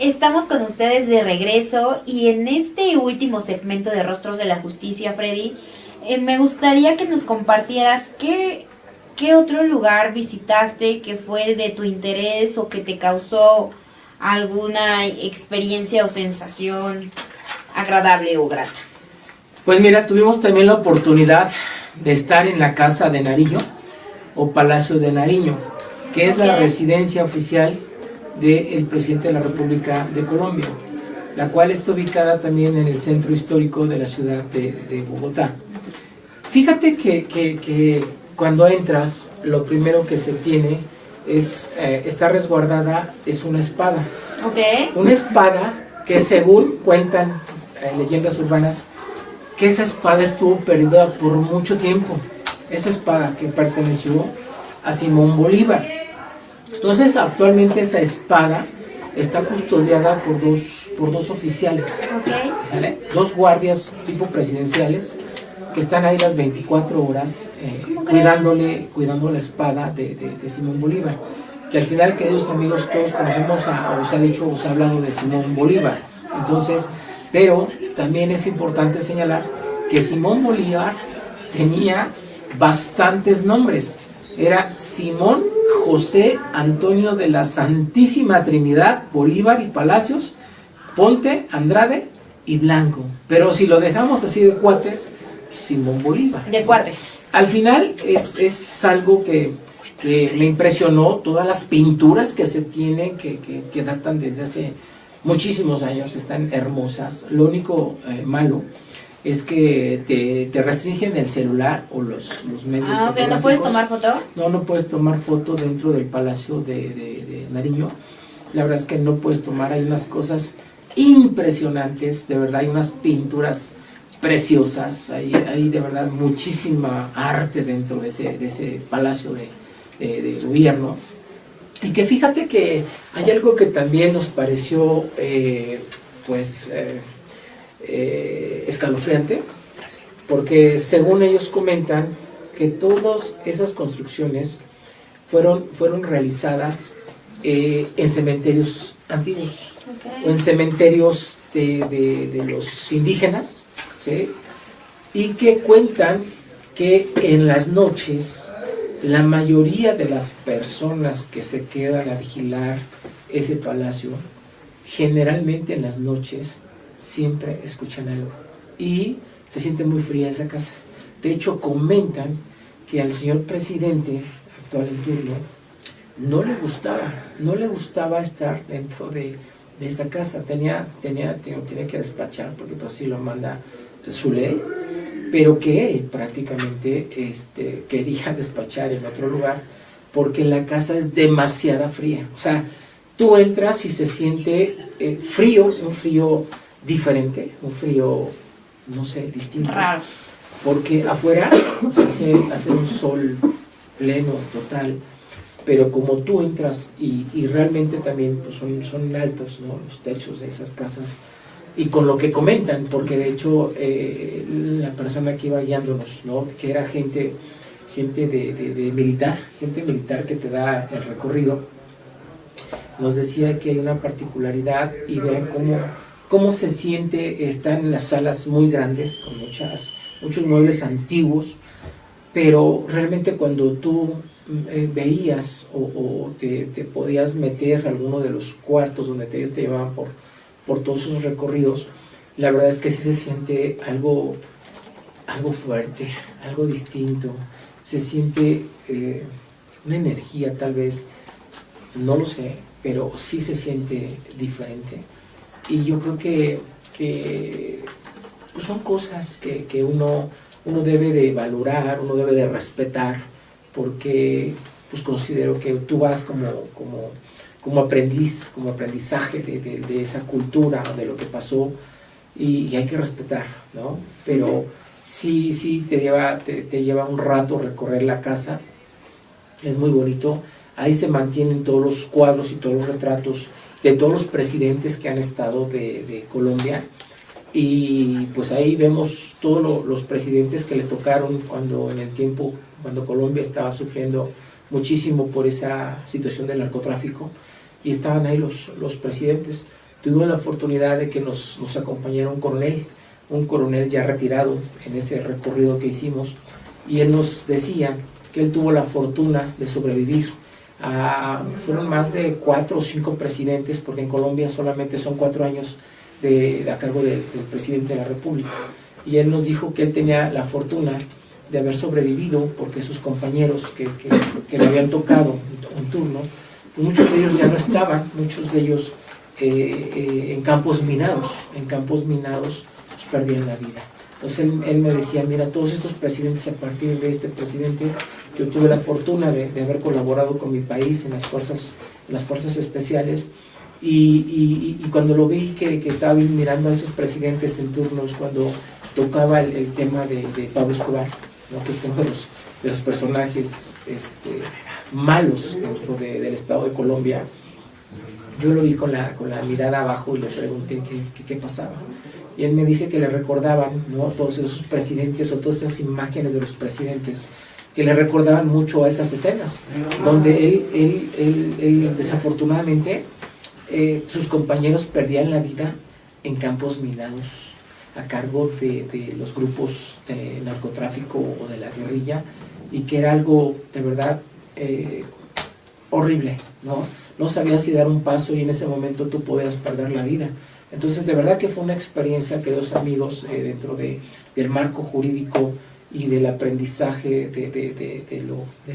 estamos con ustedes de regreso y en este último segmento de Rostros de la Justicia, Freddy, me gustaría que nos compartieras qué otro lugar visitaste que fue de tu interés o que te causó alguna experiencia o sensación agradable o grata. Pues mira, tuvimos también la oportunidad de estar en la Casa de Nariño o Palacio de Nariño, que es la residencia oficial del presidente de la República de Colombia, la cual está ubicada también en el centro histórico de la ciudad de Bogotá. Fíjate que cuando entras, lo primero que se tiene es, está resguardada, es una espada. Okay. Una espada que según cuentan leyendas urbanas, que esa espada estuvo perdida por mucho tiempo. Esa espada que perteneció a Simón Bolívar. Entonces actualmente esa espada está custodiada por dos oficiales, okay, ¿sale? Dos guardias tipo presidenciales que están ahí las 24 horas cuidando la espada de Simón Bolívar, que al final, queridos amigos, todos conocemos o se ha dicho o se ha hablado de Simón Bolívar. Entonces, pero también es importante señalar que Simón Bolívar tenía bastantes nombres. Era Simón José Antonio de la Santísima Trinidad Bolívar y Palacios, Ponte, Andrade y Blanco. Pero si lo dejamos así de cuates, Simón Bolívar. De cuates. Al final es algo que me impresionó, todas las pinturas que se tienen, que datan desde hace muchísimos años, están hermosas. Lo único malo es que te restringen el celular o los medios o sea, ¿no puedes tomar foto? No puedes tomar foto dentro del Palacio de Nariño. La verdad es que no puedes tomar, hay unas cosas impresionantes, de verdad, hay unas pinturas preciosas, hay de verdad muchísima arte dentro de ese Palacio de Gobierno. Y que fíjate que hay algo que también nos pareció escalofriante, porque según ellos comentan que todas esas construcciones fueron realizadas en cementerios antiguos, okay, o en cementerios de los indígenas, ¿sí? Y que cuentan que en las noches la mayoría de las personas que se quedan a vigilar ese palacio, generalmente en las noches siempre escuchan algo y se siente muy fría esa casa. De hecho, comentan que al señor presidente actual en turno no le gustaba estar dentro de esa casa. Tenía que despachar porque pues así lo manda su ley, pero que él prácticamente quería despachar en otro lugar porque la casa es demasiado fría. O sea, tú entras y se siente frío, un frío diferente, un frío, no sé, distinto. Raro. Porque afuera hace un sol pleno, total, pero como tú entras y realmente también pues son altos, ¿no?, los techos de esas casas, y con lo que comentan, porque de hecho la persona que iba guiándonos, ¿no?, que era gente de militar, gente militar que te da el recorrido, nos decía que hay una particularidad y vean cómo se siente. Están en las salas muy grandes, con muchos muebles antiguos, pero realmente cuando tú veías o te podías meter a alguno de los cuartos donde ellos te llevaban por todos sus recorridos, la verdad es que sí se siente algo fuerte, algo distinto. Se siente una energía, tal vez, no lo sé, pero sí se siente diferente. Y yo creo que pues son cosas que uno debe de valorar, uno debe de respetar, porque pues considero que tú vas como aprendiz, como aprendizaje de esa cultura, de lo que pasó, y hay que respetar, ¿no? Pero sí te lleva un rato recorrer la casa, es muy bonito. Ahí se mantienen todos los cuadros y todos los retratos de todos los presidentes que han estado de Colombia, y pues ahí vemos todos los presidentes que le tocaron cuando Colombia estaba sufriendo muchísimo por esa situación del narcotráfico, y estaban ahí los presidentes. tuvimos la oportunidad de que nos acompañara un coronel ya retirado en ese recorrido que hicimos, y él nos decía que él tuvo la fortuna de sobrevivir fueron más de 4 o 5 presidentes, porque en Colombia solamente son 4 años a cargo del presidente de la República, y él nos dijo que él tenía la fortuna de haber sobrevivido porque sus compañeros que le habían tocado en turno, pues muchos de ellos ya no estaban, muchos de ellos en campos minados pues perdían la vida. Entonces él me decía, mira, todos estos presidentes, a partir de este presidente, yo tuve la fortuna de haber colaborado con mi país en las fuerzas especiales, y cuando lo vi que estaba mirando a esos presidentes en turnos, cuando tocaba el tema de Pablo Escobar, ¿no?, que fue uno de los personajes malos dentro del Estado de Colombia, yo lo vi con la mirada abajo y le pregunté qué pasaba. Y él me dice que le recordaban, ¿no?, todos esos presidentes o todas esas imágenes de los presidentes, que le recordaban mucho a esas escenas, donde él desafortunadamente, sus compañeros perdían la vida en campos minados a cargo de los grupos de narcotráfico o de la guerrilla, y que era algo de verdad horrible, ¿no? No sabías si dar un paso y en ese momento tú podías perder la vida. Entonces, de verdad que fue una experiencia, queridos amigos, dentro del marco jurídico y del aprendizaje de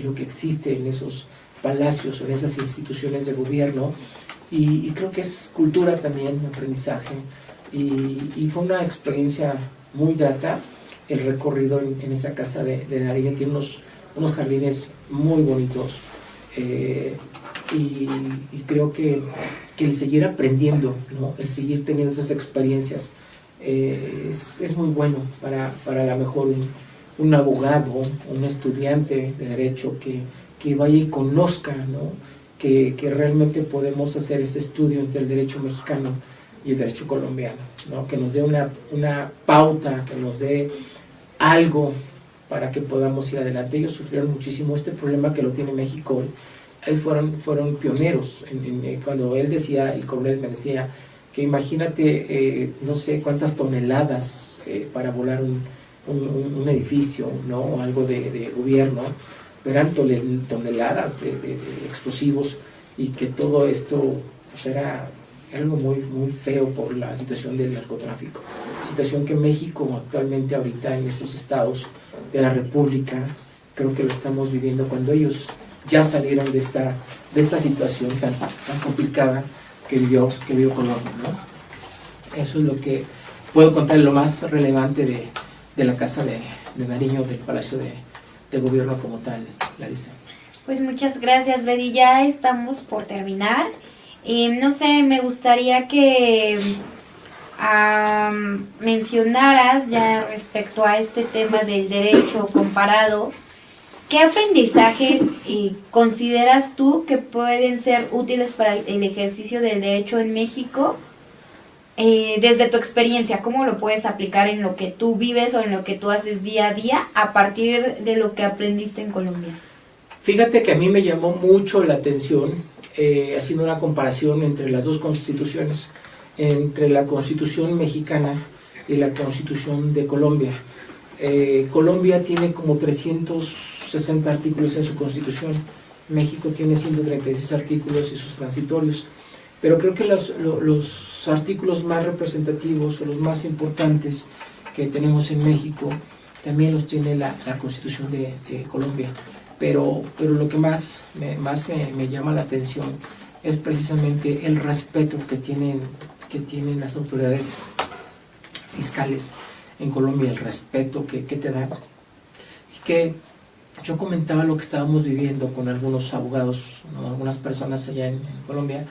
lo que existe en esos palacios o en esas instituciones de gobierno, y creo que es cultura también, aprendizaje, y fue una experiencia muy grata el recorrido en esa casa de Nariño. Tiene unos jardines muy bonitos, y creo que el seguir aprendiendo, ¿no?, el seguir teniendo esas experiencias es muy bueno para a lo mejor un abogado, un estudiante de derecho que vaya y conozca, ¿no?, que realmente podemos hacer ese estudio entre el derecho mexicano y el derecho colombiano, ¿no?, que nos dé una pauta, que nos dé algo para que podamos ir adelante. Ellos sufrieron muchísimo este problema que lo tiene México hoy. Ahí fueron pioneros. Cuando él decía, el coronel me decía, que imagínate, no sé cuántas toneladas para volar un edificio, ¿no?, o algo de gobierno, eran toneladas de explosivos, y que todo esto pues era algo muy, muy feo por la situación del narcotráfico, situación que México actualmente ahorita en estos estados de la República creo que lo estamos viviendo, cuando ellos ya salieron de esta situación tan complicada que vivió Colombia, ¿no? Eso es lo que puedo contar, lo más relevante de la Casa de Nariño, del Palacio de Gobierno como tal, Larisa. Pues muchas gracias, Brady. Ya estamos por terminar. No sé, me gustaría que mencionaras ya respecto a este tema del derecho comparado, ¿qué aprendizajes consideras tú que pueden ser útiles para el ejercicio del derecho en México? Desde tu experiencia, ¿cómo lo puedes aplicar en lo que tú vives o en lo que tú haces día a día a partir de lo que aprendiste en Colombia? Fíjate que a mí me llamó mucho la atención, haciendo una comparación entre las dos constituciones, entre la Constitución mexicana y la Constitución de Colombia. Colombia tiene como 360 artículos en su Constitución, México tiene 136 artículos y sus transitorios, pero creo que los artículos más representativos o los más importantes que tenemos en México también los tiene la Constitución de Colombia. Pero lo que más me llama la atención es precisamente el respeto que tienen las autoridades fiscales en Colombia, el respeto que te dan. Y que yo comentaba lo que estábamos viviendo con algunos abogados, ¿no?, algunas personas allá en Colombia,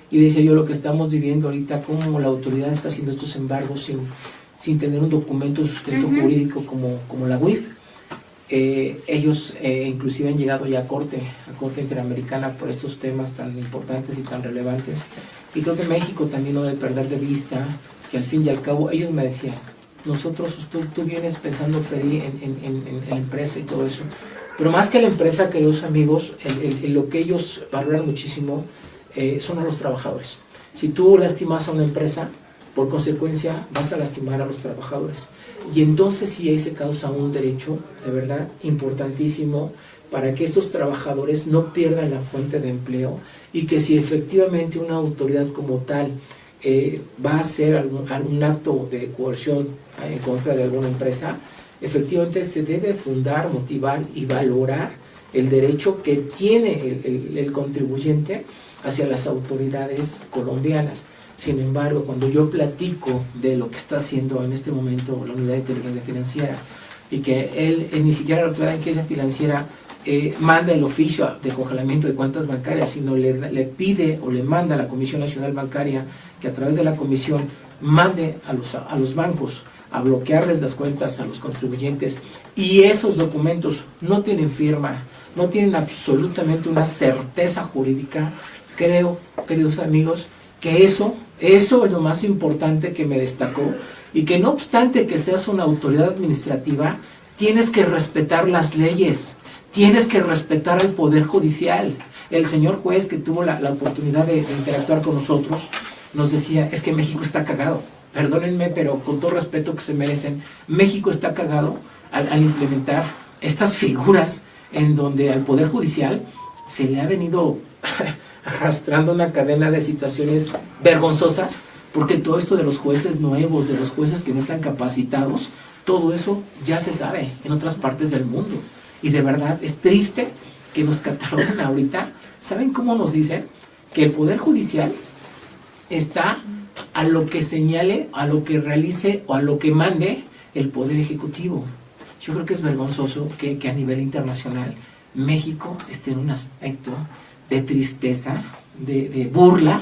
y decía yo lo que estamos viviendo ahorita, cómo la autoridad está haciendo estos embargos sin tener un documento de sustento jurídico como la UIF. Ellos inclusive han llegado ya a corte interamericana por estos temas tan importantes y tan relevantes, y creo que México también no debe perder de vista que al fin y al cabo ellos me decían, nosotros, tú vienes pensando, Freddy, en la empresa y todo eso, pero más que la empresa, queridos amigos, lo que ellos valoran muchísimo son a los trabajadores. Si tú lastimas a una empresa, por consecuencia vas a lastimar a los trabajadores. Y entonces sí ahí se causa un derecho, de verdad, importantísimo para que estos trabajadores no pierdan la fuente de empleo y que si efectivamente una autoridad como tal va a hacer algún acto de coerción en contra de alguna empresa, efectivamente se debe fundar, motivar y valorar el derecho que tiene el contribuyente hacia las autoridades colombianas. Sin embargo, cuando yo platico de lo que está haciendo en este momento la Unidad de Inteligencia Financiera y que él ni siquiera la Unidad de Inteligencia Financiera manda el oficio de congelamiento de cuentas bancarias, sino le pide o le manda a la Comisión Nacional Bancaria que a través de la comisión mande a los bancos a bloquearles las cuentas a los contribuyentes, y esos documentos no tienen firma, no tienen absolutamente una certeza jurídica. Creo, queridos amigos, que eso es lo más importante que me destacó, y que no obstante que seas una autoridad administrativa, tienes que respetar las leyes, tienes que respetar el Poder Judicial. El señor juez que tuvo la oportunidad de interactuar con nosotros nos decía, es que México está cagado. Perdónenme, pero con todo respeto que se merecen, México está cagado al implementar estas figuras en donde al Poder Judicial se le ha venido arrastrando una cadena de situaciones vergonzosas, porque todo esto de los jueces nuevos, de los jueces que no están capacitados, todo eso ya se sabe en otras partes del mundo. Y de verdad es triste que nos cataloguen ahorita. ¿Saben cómo nos dicen? Que el Poder Judicial está a lo que señale, a lo que realice o a lo que mande el Poder Ejecutivo. Yo creo que es vergonzoso que a nivel internacional México esté en un aspecto de tristeza, de burla,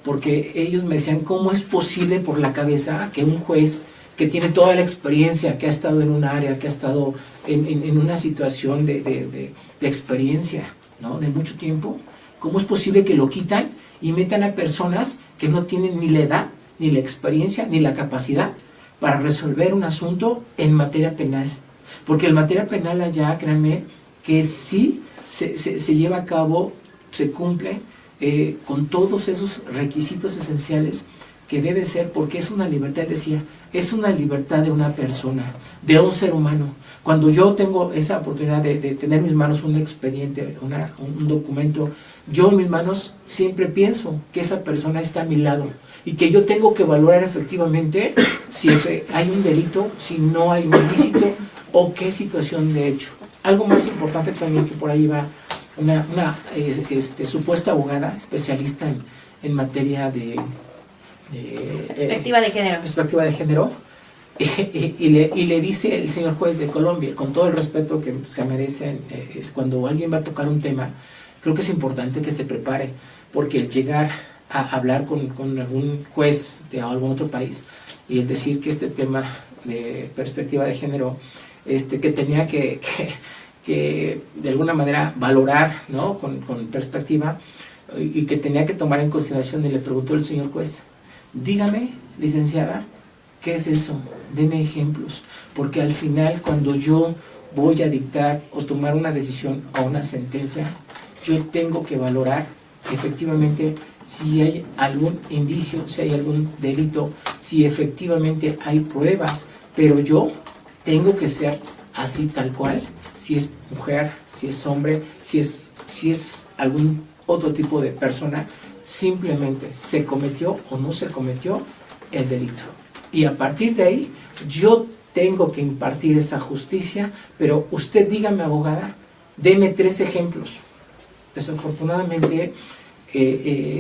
porque ellos me decían, ¿cómo es posible por la cabeza que un juez que tiene toda la experiencia, que ha estado en un área, que ha estado en una situación de experiencia, ¿no?, de mucho tiempo, cómo es posible que lo quitan y metan a personas que no tienen ni la edad, ni la experiencia, ni la capacidad para resolver un asunto en materia penal? Porque en materia penal allá, créanme, que sí se lleva a cabo, se cumple con todos esos requisitos esenciales que debe ser, porque es una libertad, decía, es una libertad de una persona, de un ser humano. Cuando yo tengo esa oportunidad de tener en mis manos un expediente, un documento, yo en mis manos siempre pienso que esa persona está a mi lado y que yo tengo que valorar efectivamente si hay un delito, si no hay un ilícito o qué situación de hecho. Algo más importante también, que por ahí va una supuesta abogada especialista en materia de perspectiva de género. Perspectiva de género. Y le dice el señor juez de Colombia, con todo el respeto que se merecen, cuando alguien va a tocar un tema, creo que es importante que se prepare, porque el llegar a hablar con algún juez de algún otro país y el decir que este tema de perspectiva de género, que tenía que de alguna manera valorar, ¿no?, con perspectiva, y que tenía que tomar en consideración, y le preguntó el señor juez, dígame, licenciada, ¿qué es eso? Deme ejemplos, porque al final cuando yo voy a dictar o tomar una decisión o una sentencia, yo tengo que valorar efectivamente si hay algún indicio, si hay algún delito, si efectivamente hay pruebas, pero yo tengo que ser así tal cual, si es mujer, si es hombre, si es algún otro tipo de persona, simplemente se cometió o no se cometió el delito. Y a partir de ahí, yo tengo que impartir esa justicia, pero usted dígame, abogada, deme 3 ejemplos. Desafortunadamente,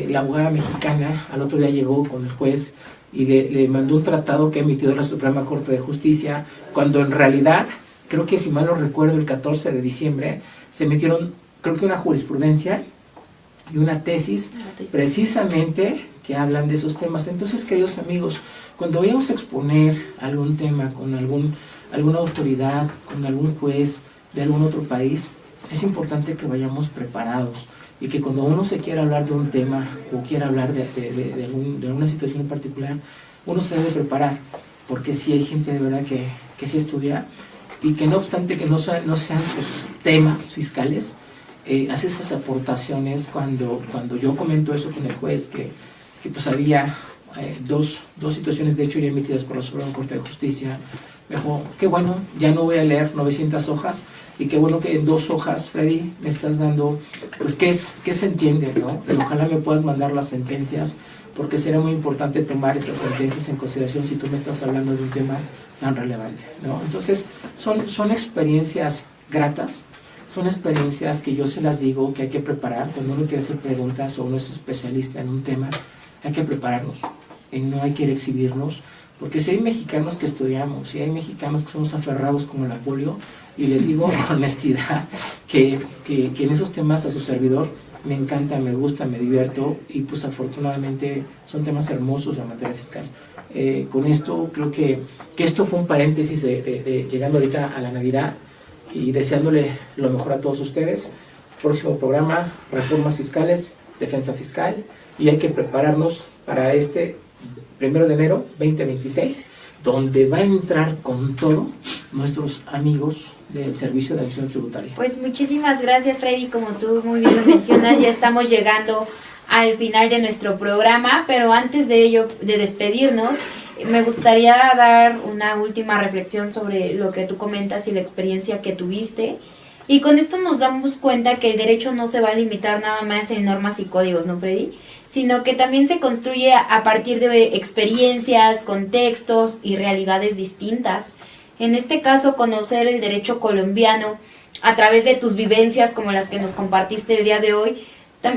la abogada mexicana al otro día llegó con el juez y le mandó un tratado que ha emitido la Suprema Corte de Justicia, cuando en realidad, creo que si mal no recuerdo, el 14 de diciembre, se emitieron, creo que una jurisprudencia y una tesis precisamente que hablan de esos temas. Entonces, queridos amigos, cuando vayamos a exponer algún tema con alguna autoridad, con algún juez de algún otro país, es importante que vayamos preparados, y que cuando uno se quiera hablar de un tema o quiera hablar de alguna situación en particular, uno se debe preparar, porque si hay gente de verdad que sí estudia, y que no obstante que no sean sus temas fiscales, hace esas aportaciones. Cuando yo comento eso con el juez, que que pues había dos situaciones de hecho ya emitidas por la Suprema Corte de Justicia. Me dijo, qué bueno, ya no voy a leer 900 hojas y qué bueno que en 2 hojas, Freddy, me estás dando, pues qué se entiende, ¿no? Pero ojalá me puedas mandar las sentencias, porque será muy importante tomar esas sentencias en consideración si tú me estás hablando de un tema tan relevante, ¿no? Entonces, son experiencias gratas, son experiencias que yo se las digo que hay que preparar. Cuando uno quiere hacer preguntas o uno es especialista en un tema, hay que prepararnos y no hay que exhibirnos, porque si hay mexicanos que estudiamos, si hay mexicanos que somos aferrados como la polio, y les digo con honestidad que en esos temas a su servidor me encanta, me gusta, me divierto, y pues afortunadamente son temas hermosos la materia fiscal. Con esto creo que esto fue un paréntesis de llegando ahorita a la Navidad y deseándole lo mejor a todos ustedes. Próximo programa, reformas fiscales, defensa fiscal, y hay que prepararnos para este 1 de enero 2026, donde va a entrar con todo nuestros amigos del Servicio de Administración Tributaria. Pues muchísimas gracias, Freddy. Como tú muy bien lo mencionas, ya estamos llegando al final de nuestro programa, pero antes de ello, de despedirnos, me gustaría dar una última reflexión sobre lo que tú comentas y la experiencia que tuviste. Y con esto nos damos cuenta que el derecho no se va a limitar nada más en normas y códigos, ¿no, Freddy? Sino que también se construye a partir de experiencias, contextos y realidades distintas. En este caso, conocer el derecho colombiano a través de tus vivencias como las que nos compartiste el día de hoy,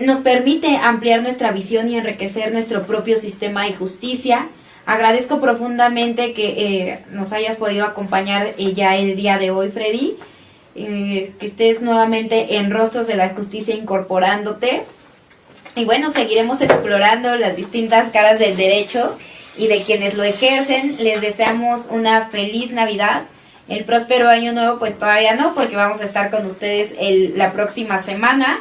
nos permite ampliar nuestra visión y enriquecer nuestro propio sistema de justicia. Agradezco profundamente que nos hayas podido acompañar ya el día de hoy, Freddy. Que estés nuevamente en Rostros de la Justicia incorporándote. Y bueno, seguiremos explorando las distintas caras del derecho y de quienes lo ejercen. Les deseamos una feliz Navidad. El próspero año nuevo pues todavía no, porque vamos a estar con ustedes la próxima semana.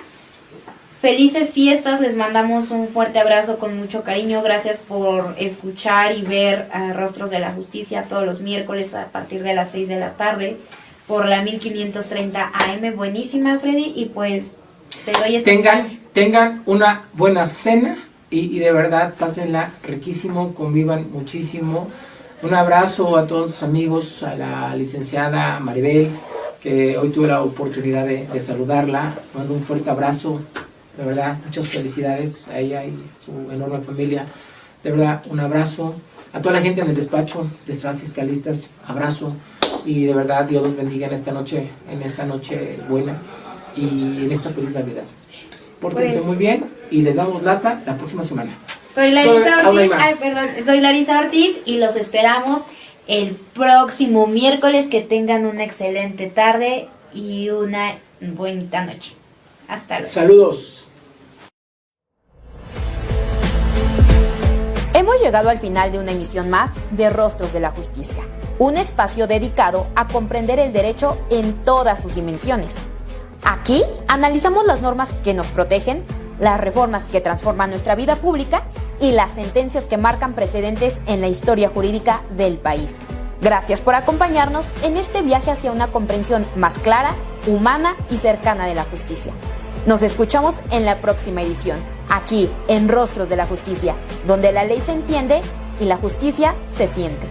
Felices fiestas, les mandamos un fuerte abrazo con mucho cariño. Gracias por escuchar y ver a Rostros de la Justicia todos los miércoles a partir de las 6 de la tarde por la 1530 AM. Buenísima, Freddy, y pues te doy este espacio. Tengan una buena cena y de verdad pásenla riquísimo, convivan muchísimo. Un abrazo a todos los amigos, a la licenciada Maribel, que hoy tuve la oportunidad de saludarla. Mando un fuerte abrazo, de verdad, muchas felicidades a ella y su enorme familia. De verdad, un abrazo. A toda la gente en el despacho, de fiscalistas, abrazo. Y de verdad, Dios los bendiga en esta noche buena y en esta feliz Navidad. Pórtense muy bien y les damos lata la próxima semana. Soy Larisa Ortiz y los esperamos el próximo miércoles. Que tengan una excelente tarde y una bonita noche. Hasta luego. Saludos. Hemos llegado al final de una emisión más de Rostros de la Justicia, un espacio dedicado a comprender el derecho en todas sus dimensiones. Aquí analizamos las normas que nos protegen, las reformas que transforman nuestra vida pública y las sentencias que marcan precedentes en la historia jurídica del país. Gracias por acompañarnos en este viaje hacia una comprensión más clara, humana y cercana de la justicia. Nos escuchamos en la próxima edición, aquí en Rostros de la Justicia, donde la ley se entiende y la justicia se siente.